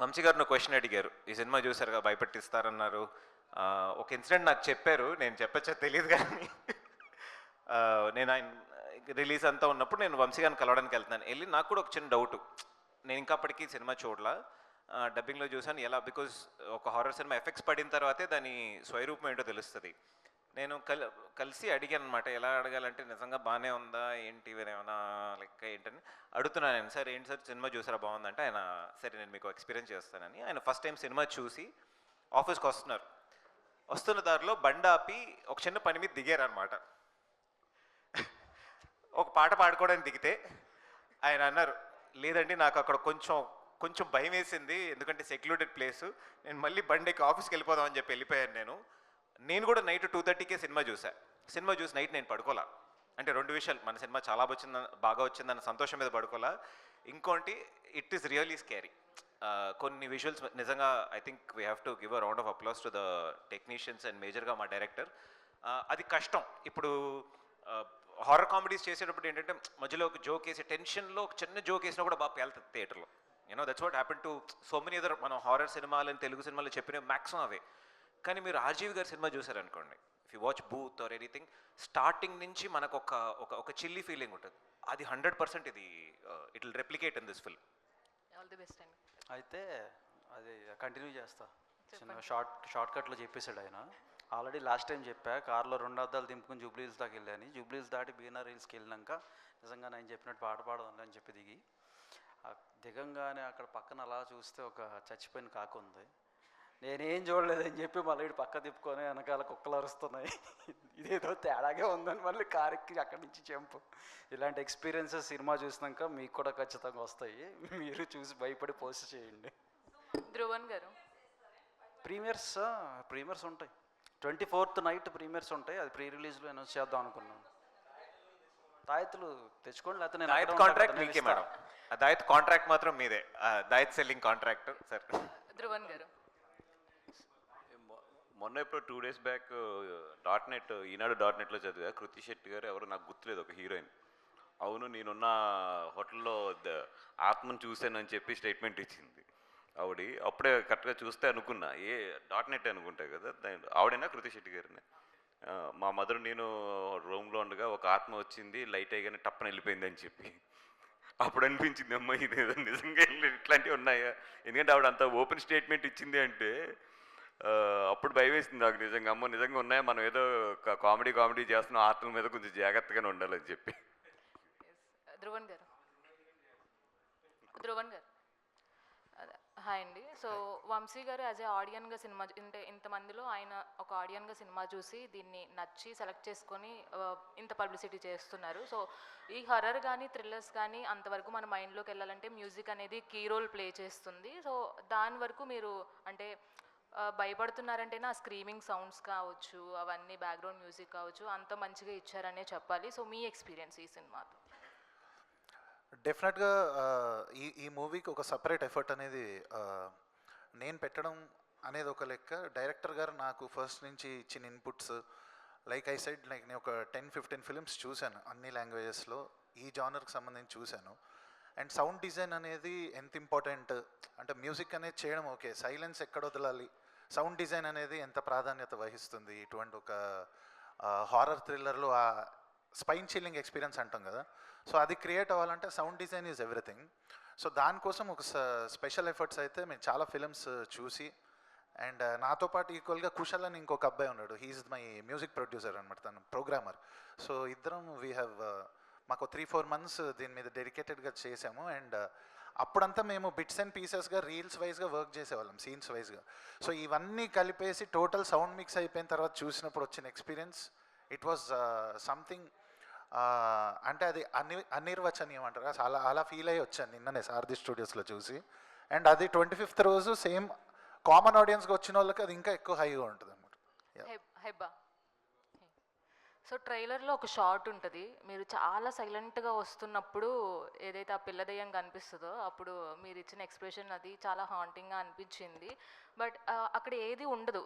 వంశీ గారు క్వశ్చన్ అడిగారు, ఈ సినిమా చూసారుగా భయపెట్టిస్తారన్నారు. ఒక ఇన్సిడెంట్ నాకు చెప్పారు, నేను చెప్పచ్చా తెలియదు కానీ నేను ఆయన రిలీజ్ అంతా ఉన్నప్పుడు నేను వంశీ గారిని కలవడానికి వెళ్తున్నాను. వెళ్ళి నాకు కూడా ఒక చిన్న డౌట్, నేను ఇంకా అప్పటికీ సినిమా చూడలా, డబ్బింగ్లో చూసాను ఎలా, బికాజ్ ఒక హారర్ సినిమా ఎఫెక్ట్స్ పడిన తర్వాతే దాని స్వరూపం ఏంటో తెలుస్తుంది. నేను కలిసి అడిగాను అనమాట. ఎలా అడగాలంటే నిజంగా బాగానే ఉందా ఏంటి ఏమైనా లెక్క ఏంటని అడుగుతున్నాను నేను. సార్ ఏంటి సార్ సినిమా చూసారా బాగుందంటే ఆయన సరే నేను మీకు ఎక్స్పీరియన్స్ చేస్తానని ఆయన ఫస్ట్ టైం సినిమా చూసి ఆఫీస్కి వస్తున్న దారిలో బండి ఆపి ఒక చిన్న పని మీద దిగారనమాట. ఒక పాట పాడుకోవడానికి దిగితే ఆయన అన్నారు, లేదండి నాకు అక్కడ కొంచెం భయం వేసింది, ఎందుకంటే సెక్లూడెడ్ ప్లేసు, నేను మళ్ళీ బండికి ఆఫీస్కి వెళ్ళిపోదామని చెప్పి వెళ్ళిపోయాను. నేను కూడా నైట్ 2:30కే సినిమా చూసి నైట్ నేను పడుకోలా. అంటే 2 విషయాలు, మన సినిమా చాలా బాగా వచ్చిందన్న సంతోషం మీద పడుకోలా. ఇంకోటి ఇట్ ఈస్ రియలీ స్కేరీ. కొన్ని విజువల్స్ నిజంగా I think we have to give a round of applause to the technicians and మేజర్గా మా డైరెక్టర్. అది కష్టం. ఇప్పుడు హారర్ కామెడీస్ చేసేటప్పుడు ఏంటంటే మధ్యలో ఒక జోక్ వేసి టెన్షన్లో ఒక చిన్న జోక్ వేసినా కూడా బాగా పేలుతుంది థియేటర్లో. That's what happen to so many other మనం హారర్ సినిమాలు అని తెలుగు సినిమాలు చెప్పిన మ్యాక్సిమం అవే. కానీ మీరు ఆర్జీవి గారి సినిమా చూసారనుకోండి, if you watch Bhoot or anything, starting నుంచి మనకు ఒక చిల్లీ ఫీలింగ్ ఉంటుంది. అది 100% ఇది it will replicate in this film. All the best అండి. అయితే అది కంటిన్యూ చేస్తా. చిన్న షార్ట్ కట్లో చెప్పేశాడు ఆయన. ఆల్రెడీ లాస్ట్ టైం చెప్పా, కార్లో 2 అద్దాలు దింపుకుని జూబ్లీహిల్స్ దాకా వెళ్ళాను. జూబ్లీహిల్స్ దాటి బీఎన్ఆర్ హిల్స్కి వెళ్ళినాక నిజంగా నేను చెప్పినట్టు పాట పాడదాం అని చెప్పి దిగంగానే అక్కడ పక్కన అలా చూస్తే ఒక చచ్చిపోయిన కాకు ఉంది. నేనేం చూడలేదని చెప్పి మళ్ళీ పక్క తిప్పుకొని వెనకాల కుక్కలు అరుస్తున్నాయి, ఇదేదో తేడాగే ఉందని మళ్ళీ కారెక్కి అక్కడి నుంచి చెంపు. ఇలాంటి ఎక్స్పీరియన్సెస్ సినిమా చూసినాక మీకు కూడా ఖచ్చితంగా వస్తాయి. మీరు చూసి భయపడి పోస్ట్ చేయండి. ధ్రువన్ గారు, ప్రీమియర్స్ ఉంటాయి. 24th నైట్ ప్రీమియర్స్ ఉంటాయి. అది ప్రీ రిలీజ్లో అనౌన్స్ చేద్దాం అనుకున్నాను. తాయెత్తులు తెచ్చుకోండి, లేకపోతే నేను కాంట్రాక్ట్ మీకే మేడం. దాయత్ కాంట్రాక్ట్ మాత్రం మీదే, దాయత్ సెల్లింగ్ కాంట్రాక్ట్. సార్ ధ్రువన్ గారు, మొన్న ఇప్పుడు 2 days బ్యాక్ .net ఈనాడు .netలో చదివా, కృతి శెట్టి గారు ఎవరు నాకు గుర్తులేదు, ఒక హీరోయిన్. అవును నేనున్న హోటల్లో ఆత్మను చూశానని చెప్పి స్టేట్మెంట్ ఇచ్చింది ఆవిడ. అప్పుడే కరెక్ట్గా చూస్తే అనుకున్నా .net అనుకుంటా కదా, ఆవిడైనా కృతి శెట్టి గారిని. మా మదర్ నేను రూమ్లో ఉండగా ఒక ఆత్మ వచ్చింది, లైట్ అయ్యగానే టప్పని వెళ్ళిపోయిందని చెప్పి అప్పుడు అనిపించింది, అమ్మ ఇదేదో నిజంగా ఇట్లాంటివి ఉన్నాయా. ఎందుకంటే ఆవిడ అంత ఓపెన్ స్టేట్మెంట్ ఇచ్చింది అంటే అప్పుడు భయం వేసింది నాకు నిజంగా. అమ్మ నిజంగా ఉన్నాయా, మనం ఏదో కామెడీ చేస్తున్నాం, ఆత్మల మీద కొంచెం జాగ్రత్తగానే ఉండాలని చెప్పి. ధ్రువన్ గారు హాయ్ అండి. సో వంశీ గారు యాజ్ ఏ ఆడియన్గా సినిమా అంటే ఇంతమందిలో ఆయన ఒక ఆడియన్గా సినిమా చూసి దీన్ని నచ్చి సెలెక్ట్ చేసుకొని ఇంత పబ్లిసిటీ చేస్తున్నారు. సో ఈ హర్రర్ కానీ థ్రిల్లర్స్ కానీ అంతవరకు మన మైండ్లోకి వెళ్ళాలంటే మ్యూజిక్ అనేది కీ రోల్ ప్లే చేస్తుంది. సో దాని వరకు మీరు అంటే భయపడుతున్నారంటేనే ఆ స్క్రీమింగ్ సౌండ్స్ కావచ్చు, అవన్నీ బ్యాక్గ్రౌండ్ మ్యూజిక్ కావచ్చు, అంత మంచిగా ఇచ్చారనే చెప్పాలి. సో మీ ఎక్స్పీరియన్స్ ఈ సినిమాతో? డెఫినెట్గా ఈ మూవీకి ఒక సపరేట్ ఎఫర్ట్ అనేది నేను పెట్టడం అనేది ఒక లెక్క. డైరెక్టర్ గారు నాకు ఫస్ట్ నుంచి ఇచ్చిన inputs, like I side, like నేను ఒక 10-15 ఫిలిమ్స్ చూశాను అన్ని లాంగ్వేజెస్లో, ఈ జానర్కి సంబంధించి చూశాను. అండ్ సౌండ్ డిజైన్ అనేది ఎంత ఇంపార్టెంట్ అంటే మ్యూజిక్ అనేది చేయడం ఓకే, సైలెన్స్ ఎక్కడ వదలాలి, సౌండ్ డిజైన్ అనేది ఎంత ప్రాధాన్యత వహిస్తుంది ఇటువంటి ఒక హారర్ థ్రిల్లర్లో. ఆ స్పైన్ చిల్లింగ్ ఎక్స్పీరియన్స్ అంటాం కదా, సో అది క్రియేట్ అవ్వాలంటే sound design is everything. So దానికోసం ఒక స్పెషల్ ఎఫర్ట్స్ అయితే మేము చాలా ఫిలిమ్స్ చూసి అండ్ నాతో పాటు ఈక్వల్గా కుశల్ అని ఇంకొక అబ్బాయి ఉన్నాడు. హీఈస్ మై మ్యూజిక్ ప్రొడ్యూసర్ అనమాట, తను ప్రోగ్రామర్. సో ఇద్దరం వీ హ్యావ్ మాకు 3-4 months దీని మీద డెడికేటెడ్గా చేసాము. అండ్ అప్పుడంతా మేము బిట్స్ అండ్ పీసెస్గా రీల్స్ వైజ్గా వర్క్ చేసేవాళ్ళం, సీన్స్ వైజ్గా. సో ఇవన్నీ కలిపేసి టోటల్ సౌండ్ మిక్స్ అయిపోయిన తర్వాత చూసినప్పుడు వచ్చిన ఎక్స్పీరియన్స్, ఇట్ వాజ్ సంథింగ్, అంటే అది అనిర్వచనీయం అంటారు. అలా ఫీల్ అయ్యి వచ్చాను నిన్ననే సారథి స్టూడియోస్లో చూసి. అండ్ అది 25th రోజు సేమ్ కామన్ ఆడియన్స్కి వచ్చిన వాళ్ళకి అది ఇంకా ఎక్కువ హైగా ఉంటుంది అనమాట. హెబ్బా. సో ట్రైలర్లో ఒక షార్ట్ ఉంటుంది, మీరు చాలా సైలెంట్గా వస్తున్నప్పుడు ఏదైతే ఆ పిల్ల దయ్యం కనిపిస్తుందో అప్పుడు మీరు ఇచ్చిన ఎక్స్ప్రెషన్ అది చాలా హాంటింగ్గా అనిపించింది. బట్ అక్కడ ఏది ఉండదు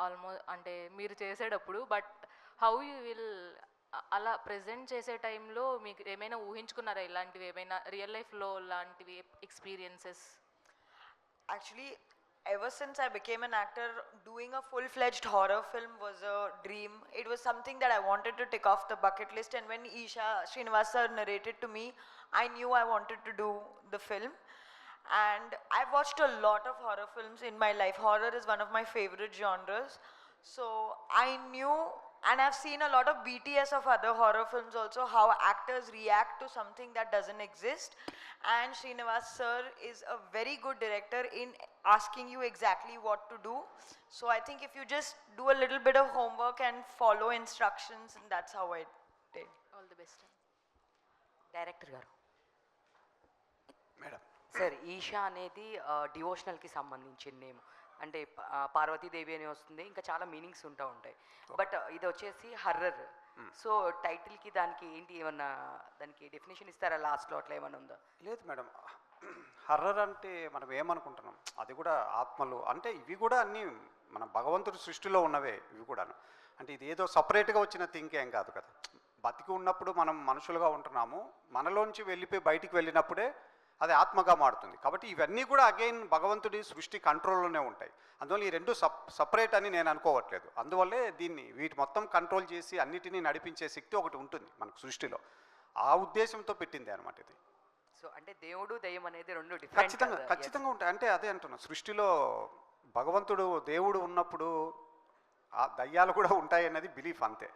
ఆల్మోస్ట్, అంటే మీరు చేసేటప్పుడు. బట్ హౌ యూ విల్ అలా ప్రజెంట్ చేసే టైంలో మీకు ఏమైనా ఊహించుకున్నారా ఇలాంటివి, ఏమైనా రియల్ లైఫ్లో లాంటివి experiences? Actually, ever since I became an actor, doing a full-fledged horror film was a dream. It was something that I wanted to tick off the bucket list, and when Isha Srinivas sir narrated to me, I knew I wanted to do the film. And I've watched a lot of horror films in my life. Horror is one of my favorite genres. So I knew, and I've seen a lot of BTS of other horror films also, how actors react to something that doesn't exist. And Srinivas sir is a very good director in asking you exactly what to do. So I think if you just do a little bit of homework and follow instructions, and that's how I did. All the best. Director గారు, madam. Sir Isha అనేది డివోషనల్కి సంబంధించిన name. అంటే పార్వతీదేవి అని వస్తుంది, ఇంకా చాలా meanings ఉంటాయి. But ఇది వచ్చేసి హర్రర్. సో టైటిల్కి దానికి ఏంటి, ఏమన్నా దానికి డెఫినేషన్ ఇస్తారా లాస్ట్లో, అట్లా ఏమన్నా ఉందా? లేదు మేడం, హర్రర్ అంటే మనం ఏమనుకుంటున్నాం, అది కూడా ఆత్మలు అంటే ఇవి కూడా అన్నీ మన భగవంతుడి సృష్టిలో ఉన్నవే ఇవి కూడాను. అంటే ఇది ఏదో సపరేట్గా వచ్చిన థింక్ ఏం కాదు కదా. బతికి ఉన్నప్పుడు మనం మనుషులుగా ఉంటున్నాము, మనలోంచి వెళ్ళిపోయి బయటికి వెళ్ళినప్పుడే అది ఆత్మగా మారుతుంది. కాబట్టి ఇవన్నీ కూడా అగైన్ భగవంతుడి సృష్టి కంట్రోల్లోనే ఉంటాయి. అందువల్ల ఈ రెండు సపరేట్ అని నేను అనుకోవట్లేదు. అందువల్లే దీన్ని వీటి మొత్తం కంట్రోల్ చేసి అన్నిటినీ నడిపించే శక్తి ఒకటి ఉంటుంది మనకు సృష్టిలో. ఆ ఉద్దేశంతో పెట్టింది అనమాట ఇది. సో అంటే దేవుడు దయ్యం అనేది రెండు ఖచ్చితంగా ఉంటాయి. అంటే అదే అంటున్నా, సృష్టిలో భగవంతుడు దేవుడు ఉన్నప్పుడు ఆ దయ్యాలు కూడా ఉంటాయి అన్నది బిలీఫ్, అంతే.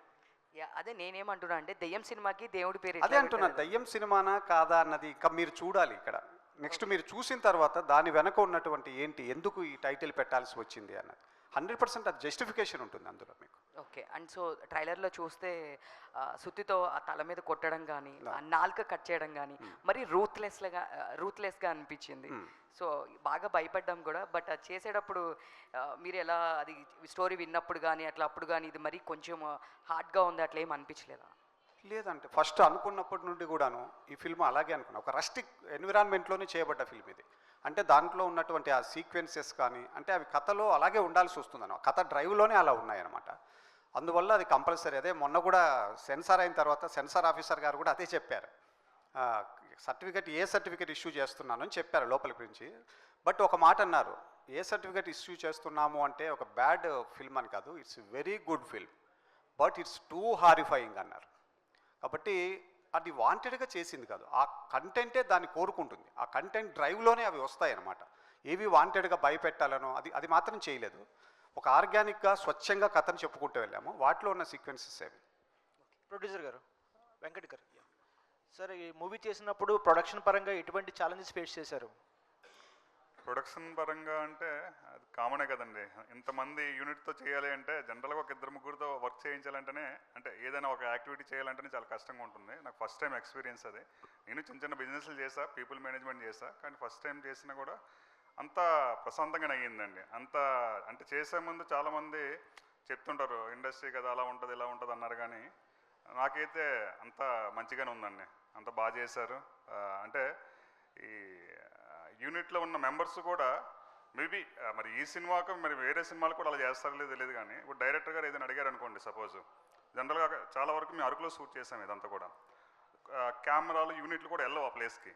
అదే నేనేమంటున్నా అంటే దయ్యం సినిమాకి దేవుడి పేరు అదే అంటున్నా, దయ్యం సినిమానా కాదా అన్నది ఇంకా మీరు చూడాలి. ఇక్కడ నెక్స్ట్ మీరు చూసిన తర్వాత దాని వెనక ఉన్నటువంటి ఏంటి, ఎందుకు ఈ టైటిల్ పెట్టాల్సి వచ్చింది అన్నది 100% అది జస్టిఫికేషన్ ఉంటుంది అందులో మీకు. ఓకే. అండ్ సో ట్రైలర్లో చూస్తే సుత్తితో ఆ తల మీద కొట్టడం కానీ, నాలుక కట్ చేయడం కానీ మరి రూత్లెస్గా అనిపించింది. సో బాగా భయపడ్డాం కూడా. బట్ అది చేసేటప్పుడు మీరు ఎలా, అది స్టోరీ విన్నప్పుడు కానీ అట్లా అప్పుడు కానీ ఇది మరీ కొంచెం హార్డ్గా ఉంది, అట్లా ఏం అనిపించలేదా? లేదంటే ఫస్ట్ అనుకున్నప్పటి నుండి కూడాను ఈ ఫిల్మ్ అలాగే అనుకున్నా, ఒక రస్టిక్ ఎన్విరాన్మెంట్లోనే చేయబడ్డ ఫిల్మ్ ఇది. అంటే దాంట్లో ఉన్నటువంటి ఆ సీక్వెన్సెస్ కానీ అంటే అవి కథలో అలాగే ఉండాల్సి వస్తుందన్న, కథ డ్రైవ్లోనే అలా ఉన్నాయన్నమాట. అందువల్ల అది కంపల్సరీ. అదే మొన్న కూడా సెన్సార్ అయిన తర్వాత సెన్సార్ ఆఫీసర్ గారు కూడా అదే చెప్పారు, ఏ సర్టిఫికేట్ ఇష్యూ చేస్తున్నాను అని చెప్పారు లోపలికి నుంచి. బట్ ఒక మాట అన్నారు, ఏ సర్టిఫికేట్ ఇష్యూ చేస్తున్నాము అంటే ఒక బ్యాడ్ ఫిల్మ్ అని కాదు, it's very good film but it's two horrifying అన్నారు. కాబట్టి అది వాంటెడ్గా చేసింది కాదు, ఆ కంటెంటే దాన్ని కోరుకుంటుంది. ఆ కంటెంట్ డ్రైవ్లోనే అవి వస్తాయి అన్నమాట. ఏవి వాంటెడ్గా భయపెట్టాలనో అది మాత్రం చేయలేదు. ఒక ఆర్గానిక్గా స్వచ్ఛంగా కథను చెప్పుకుంటూ వెళ్ళాము. వాటిలో ఉన్న సీక్వెన్సెస్ ఏవి. ప్రొడ్యూసర్ గారు, వెంకట్ గారు, సార్ ఈ మూవీ చేసినప్పుడు ప్రొడక్షన్ పరంగా ఎటువంటి ఛాలెంజెస్ ఫేస్ చేశారు? ప్రొడక్షన్ పరంగా అంటే అది కామనే కదండి. ఇంతమంది యూనిట్తో చేయాలి అంటే జనరల్గా ఒక 2-3 వర్క్ చేయించాలంటేనే, అంటే ఏదైనా ఒక యాక్టివిటీ చేయాలంటేనే చాలా కష్టంగా ఉంటుంది. నాకు ఫస్ట్ టైం ఎక్స్పీరియన్స్ అది. నేను చిన్న బిజినెస్లు చేసా, పీపుల్ మేనేజ్మెంట్ చేసా, కానీ ఫస్ట్ టైం చేసినా కూడా అంత ప్రశాంతంగానే అయ్యిందండి. అంత అంటే చేసే ముందు చాలామంది చెప్తుంటారు ఇండస్ట్రీ కదా అలా ఉంటుంది ఇలా ఉంటుంది అన్నారు, కానీ నాకైతే అంత మంచిగానే ఉందండి. అంత బాగా చేశారు. అంటే ఈ యూనిట్లో ఉన్న మెంబర్స్ కూడా మేబీ మరి ఈ సినిమాకు మరి వేరే సినిమాలు కూడా అలా చేస్తారో లేదో తెలియదు, కానీ ఇప్పుడు డైరెక్టర్ గారు ఏదైనా అడిగారు అనుకోండి, సపోజ్ జనరల్గా చాలా వరకు మేము అరకులో షూట్ చేసాం ఇదంతా కూడా, కెమెరాలు యూనిట్లు కూడా వెళ్ళవు ఆ ప్లేస్కి.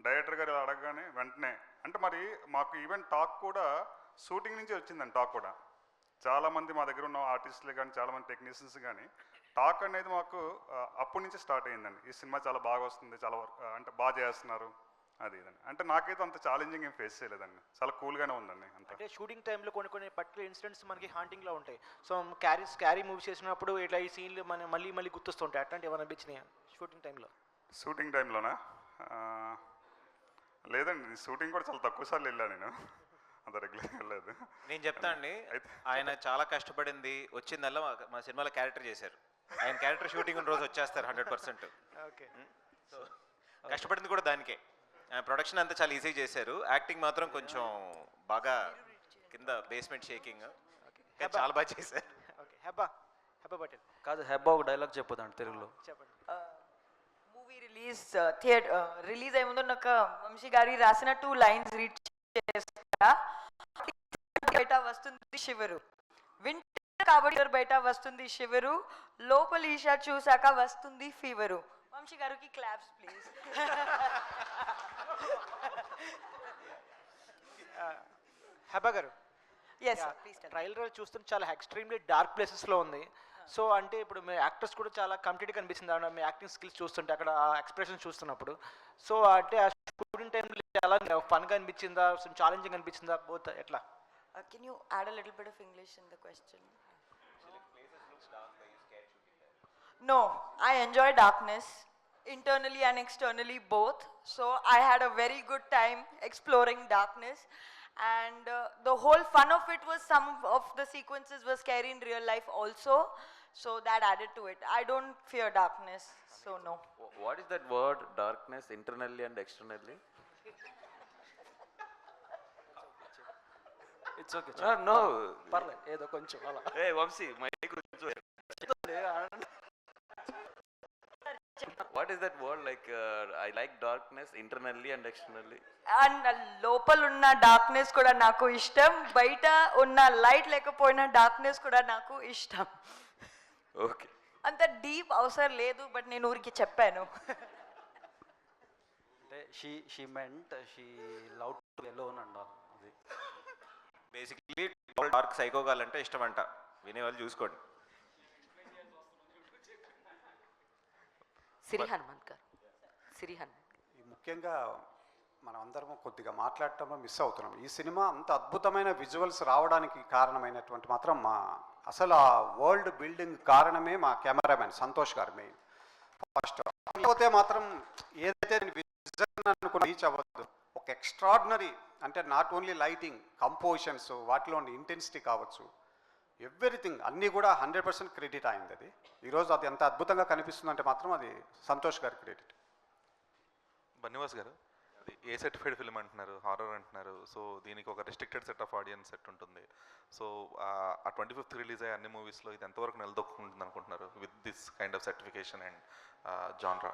డైరెక్టర్ గారు అడగగానే వెంటనే, అంటే మరి మాకు ఈవెన్ టాక్ కూడా షూటింగ్ నుంచి వచ్చిందండి. టాక్ కూడా చాలామంది మా దగ్గర ఉన్న ఆర్టిస్టులు కానీ చాలామంది టెక్నీషియన్స్ కానీ టాక్ అనేది మాకు అప్పటి నుంచి స్టార్ట్ అయ్యిందండి. ఈ సినిమా చాలా బాగా వస్తుంది, చాలా అంటే బాగా చేస్తున్నారు అది ఇదండి. అంటే నాకైతే అంత ఛాలెంజింగ్ ఏం ఫేస్ చేయలేదండి, చాలా కూల్గానే ఉందండి అంత. అంటే షూటింగ్ టైంలో కొన్ని పర్టికులర్ ఇన్సిడెంట్స్ మనకి హాంటింగ్లో ఉంటాయి. సో క్యారీ మూవీ చేసినప్పుడు ఇట్లా ఈ సీన్లు మన మళ్ళీ గుర్తొస్తుంటాయి. అట్లాంటి ఏమైనా అనిపించినాయి షూటింగ్ టైంలో? షూటింగ్ టైంలోనా? లేదండి, షూటింగ్ కూడా చాలా తక్కువ సార్లు వెళ్ళాను నేను, అంత రెగ్యులర్గా వెళ్ళలేదు. నేను చెప్తా అండి, ఆయన చాలా కష్టపడింది వచ్చిందల్లా మా సినిమాలో క్యారెక్టర్ చేశారు. ఆయన క్యారెక్టర్ షూటింగ్ ఉన్న రోజు వచ్చేస్తారు 100%. ఓకే. సో కష్టపడింది కూడా దానికే. ప్రొడక్షన్ అంతా చాలా ఈజీ చేశారు, యాక్టింగ్ మాత్రం కొంచెం బాగా కింద బేస్మెంట్ షేకింగ్, చాలా బాగా చేశారు. ఓకే. హెబ్బా పటేల్ కాదు, హెబ్బా ఒక డైలాగ్ చెప్పదండి తెలుగులో. చెప్పండి. మూవీ రిలీజ్ అయ్యే ముందు నాకు వంశీ గారి రాసిన 2 లైన్స్ రీడ్ చేస్తా. బయట వస్తుంది శివరు, వింటర్ కాబట్టి బయట వస్తుంది శివరు, లోపల ఈషా చూసాక వస్తుంది ఫీవరు. వంశీ గారికి క్లాప్స్ ప్లీజ్. హెబ్బా గారు, ఎస్ ప్లీజ్. ట్రైలర్ చూస్తుంటే చాలా ఎక్స్ట్రీమ్లీ డార్క్ ప్లేసెస్లో ఉంది. సో అంటే ఇప్పుడు మీ యాక్టర్స్ కూడా చాలా కంప్లీట్గా కనిపిస్తుంది అన్న మీ యాక్టింగ్ స్కిల్స్ చూస్తుంటే, అక్కడ ఆ ఎక్స్ప్రెషన్ చూస్తున్నప్పుడు. సో అంటే ఆ షూటింగ్ టైంలో ఎలా ఫన్గా అనిపించిందా, ఛాలెంజింగ్ అనిపించిందా, బోత్ ఎట్లా? Can you add a little bit of English in the question? No, I enjoy darkness, internally and externally both. So I had a very good time exploring darkness, and the whole fun of it was some of the sequences were scary in real life also. So that added to it. I don't fear darkness, so no. What is that word, darkness, internally and externally? It's okay. No. పర్లేదు, ఏదో కొంచెం అలా. Hey, Vamsi, my What is that word, like I like darkness internally and externally? And లోపల ఉన్న darkness కూడా నాకు ఇష్టం, బయట ఉన్న లైట్ లేకపోయినా డార్క్నెస్ కూడా నాకు ఇష్టం. ఓకే. అంత డీప్ అవసరం లేదు, బట్ నేను ఊరికి చెప్పాను. అంటే she meant she love to alone and all. అది బేసిక్లీ డార్క్ సైకోగాల్ అంటే ఇష్టం అంట, వినేవాళ్ళు చూసుకోండి. సిరి హనుమంత్ గారు, సిరి హనుమంత్. ముఖ్యంగా మనం అందరం కొద్దిగా మాట్లాడటంలో మిస్ అవుతున్నాం. ఈ సినిమా అంత అద్భుతమైన విజువల్స్ రావడానికి కారణమైనటువంటి మాత్రం అసలు ఆ వరల్డ్ బిల్డింగ్ కారణమే మా కెమెరామెన్ సంతోష్ గారు మెయిన్ ఫస్ట్. లేకపోతే మాత్రం ఏదైతే విజన్ అనుకున్న రీచ్ అవ్వద్దు. ఒక ఎక్స్ట్రాడినరీ అంటే నాట్ ఓన్లీ లైటింగ్, కంపోజిషన్స్, వాటిలో ఇంటెన్సిటీ కావచ్చు, ఎవ్రీథింగ్ అన్నీ కూడా 100% క్రెడిట్ అయింది. అది ఈరోజు అది ఎంత అద్భుతంగా కనిపిస్తుందంటే మాత్రం అది సంతోష్ గారి క్రెడిట్. బన్నివాస్ గారు, అది ఏ సర్టిఫైడ్ ఫిల్మ్ అంటున్నారు, హారర్ అంటున్నారు. సో దీనికి ఒక restricted set of audience set ఉంటుంది. సో ఆ 25th రిలీజ్ అయ్యే అన్ని మూవీస్లో ఇది ఎంతవరకు నిలదొక్కుంటుంది అనుకుంటున్నారు with this kind of certification and genre?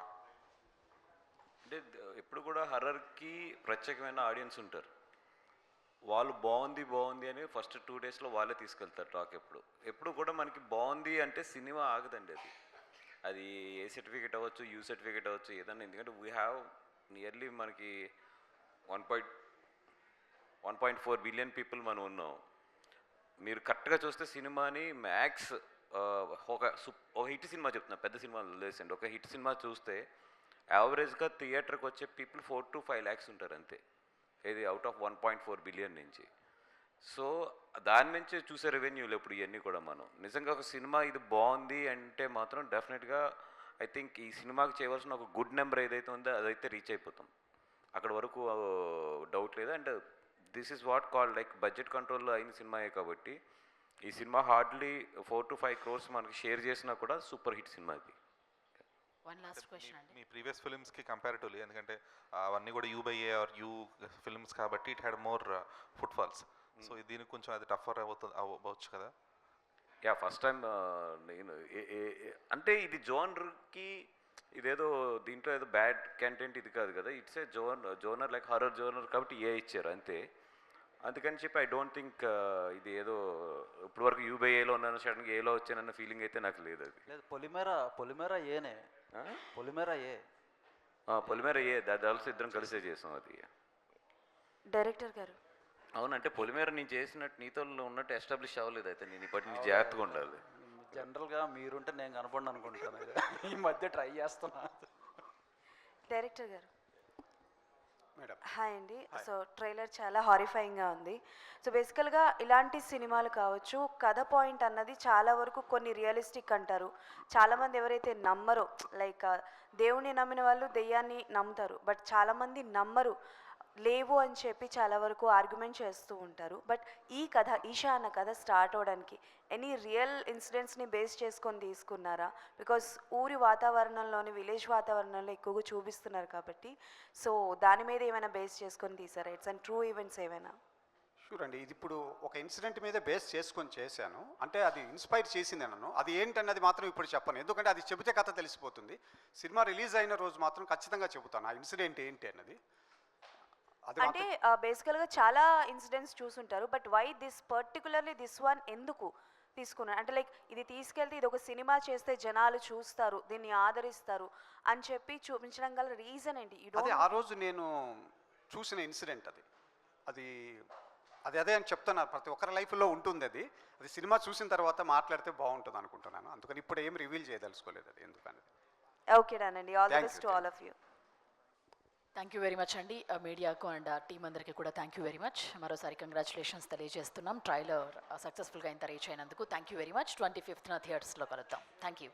అంటే ఎప్పుడు కూడా హర్రర్కి ప్రత్యేకమైన ఆడియన్స్ ఉంటారు. వాళ్ళు బాగుంది అని ఫస్ట్ 2 డేస్లో వాళ్ళే తీసుకెళ్తారు టాక్. ఎప్పుడు కూడా మనకి బాగుంది అంటే సినిమా ఆగదండి. అది ఏ సర్టిఫికేట్ అవ్వచ్చు, యూ సర్టిఫికేట్ అవ్వచ్చు, ఏదన్నా. ఎందుకంటే వీ హ్యావ్ నియర్లీ మనకి 1.4 బిలియన్ పీపుల్ మనం ఉన్నాం. మీరు కరెక్ట్గా చూస్తే సినిమాని మ్యాక్స్ ఒక హిట్ సినిమా చెప్తున్నా, పెద్ద సినిమా లేసండి. ఒక హిట్ సినిమా చూస్తే యావరేజ్గా థియేటర్కి వచ్చే పీపుల్ 4 to 5 lakhs ఉంటారు అంతే. ఇది అవుట్ ఆఫ్ 1.4 బిలియన్ నుంచి. సో దాని నుంచి చూసే రెవెన్యూలు ఇప్పుడు ఇవన్నీ కూడా మనం నిజంగా ఒక సినిమా ఇది బాగుంది అంటే మాత్రం డెఫినెట్గా ఐ థింక్ ఈ సినిమాకి చేయవలసిన ఒక గుడ్ నెంబర్ ఏదైతే ఉందో అదైతే రీచ్ అయిపోతాం. అక్కడ వరకు డౌట్ లేదు. And this is what call like budget కంట్రోల్లో అయిన సినిమాయే కాబట్టి ఈ సినిమా హార్డ్లీ 4 to 5 crores మనకి షేర్ చేసినా కూడా సూపర్ హిట్ సినిమా ఇది. మీ ప్రీవియస్ ఫిల్మ్స్కి కంపారిటివ్లీ, ఎందుకంటే అవన్నీ కూడా యూ/ఏ ఆర్ యూ ఫిల్మ్స్ కాబట్టి it had more footfalls. So దీనికి కొంచెం అది టఫర్ అవ్వచ్చు కదా? యా, ఫస్ట్ టైం నేను అంటే ఇది జోనర్కి ఇదేదో దీంట్లో ఏదో బ్యాడ్ కంటెంట్ ఇది కాదు కదా. It's a genre like horror genre కాబట్టి ఏ ఇచ్చారు అంతే. అందుకని చెప్పి ఐ డోంట్ థింక్ ఇది ఏదో ఇప్పుడు వరకు యూ/ఏలో ఉన్నాను సడన్గా ఏలో వచ్చానన్న ఫీలింగ్ అయితే నాకు లేదు. అది లేదు, పొలిమేరా ఏనే, పొలిమేరా ఏ దాని ఆల్సో ఇద్దరం కలిసే చేసాం అది. డైరెక్టర్ గారు, అవునంటే పొలిమేర నేను చేసినట్టు నీతో ఉన్నట్టు ఎస్టాబ్లిష్ అవ్వలేదు. అయితే నేను ఇప్పటి నుంచి జాగ్రత్తగా ఉండాలి. జనరల్గా మీరుంటే నేను కనపడి అనుకుంటాను. ఈ మధ్య ట్రై చేస్తున్నా. డైరెక్టర్ గారు. మేడం. హాయ్ అండి. సో ట్రైలర్ చాలా హారిఫైయింగ్గా ఉంది. సో బేసికల్గా ఇలాంటి సినిమాలు కావచ్చు, కథ పాయింట్ అన్నది చాలా వరకు కొన్ని రియలిస్టిక్ అంటారు. చాలామంది ఎవరైతే నమ్మరో, లైక్ దేవుణ్ణి నమ్మిన వాళ్ళు దెయ్యాన్ని నమ్ముతారు, బట్ చాలామంది నమ్మరు, లేవు అని చెప్పి చాలా వరకు ఆర్గ్యుమెంట్ చేస్తూ ఉంటారు. బట్ ఈ కథ, ఈషా అన్న కథ స్టార్ట్ అవ్వడానికి ఎనీ రియల్ ఇన్సిడెంట్స్ని బేస్ చేసుకొని తీసుకున్నారా? బికాస్ ఊరి వాతావరణంలోని, విలేజ్ వాతావరణంలో ఎక్కువగా చూపిస్తున్నారు కాబట్టి, సో దాని మీద ఏమైనా బేస్ చేసుకొని తీసారా? ఇట్స్ అండ్ ట్రూ ఈవెంట్స్ ఏమైనా? షూర్ అండి. ఇది ఇప్పుడు ఒక ఇన్సిడెంట్ మీద బేస్ చేసుకొని చేశాను. అంటే అది ఇన్స్పైర్ చేసింది నన్ను. అది ఏంటన్నది మాత్రం ఇప్పుడు చెప్పను, ఎందుకంటే అది చెబితే కథ తెలిసిపోతుంది. సినిమా రిలీజ్ అయిన రోజు మాత్రం ఖచ్చితంగా చెబుతాను ఆ ఇన్సిడెంట్ ఏంటి అన్నది. అంటే బేసికల్గా చాలా ఇన్సిడెంట్స్ చూసుంటారు, but why this particularly this one ఎందుకు తీసుకున్నాను అంటే, లైక్ ఇది తీసుకెళ్తే ఇది ఒక సినిమా చేస్తే జనాలు చూస్తారు, దీన్ని ఆదరిస్తారు అని చెప్పి చూపించడం గల రీజన్ ఏంటి? అదే ఆ రోజు నేను చూసిన ఇన్సిడెంట్ అది అది అది అదే అని చెప్తున్నారు. ప్రతి ఒక్కరి లైఫ్లో ఉంటుంది అది. అది సినిమా చూసిన తర్వాత మాట్లాడితే బాగుంటుంది అనుకుంటున్నాను. అందుకని ఇప్పుడు ఏం రివీల్ చేయదలుచుకోలేదు అది ఎందుకని. ఓకే డానండి, all the best to all of you. Thank you very much అండి. మీడియాకు అండ్ టీం అందరికీ కూడా థ్యాంక్ యూ వెరీ మచ్. మరోసారి కంగ్రాచులేషన్స్ తెలియజేస్తున్నాం. ట్రైలర్ సక్సెస్ఫుల్గా ఇంత రీచ్ అయినందుకు thank you very much. 25th థియేటర్స్లో కలుద్దాం. Thank you.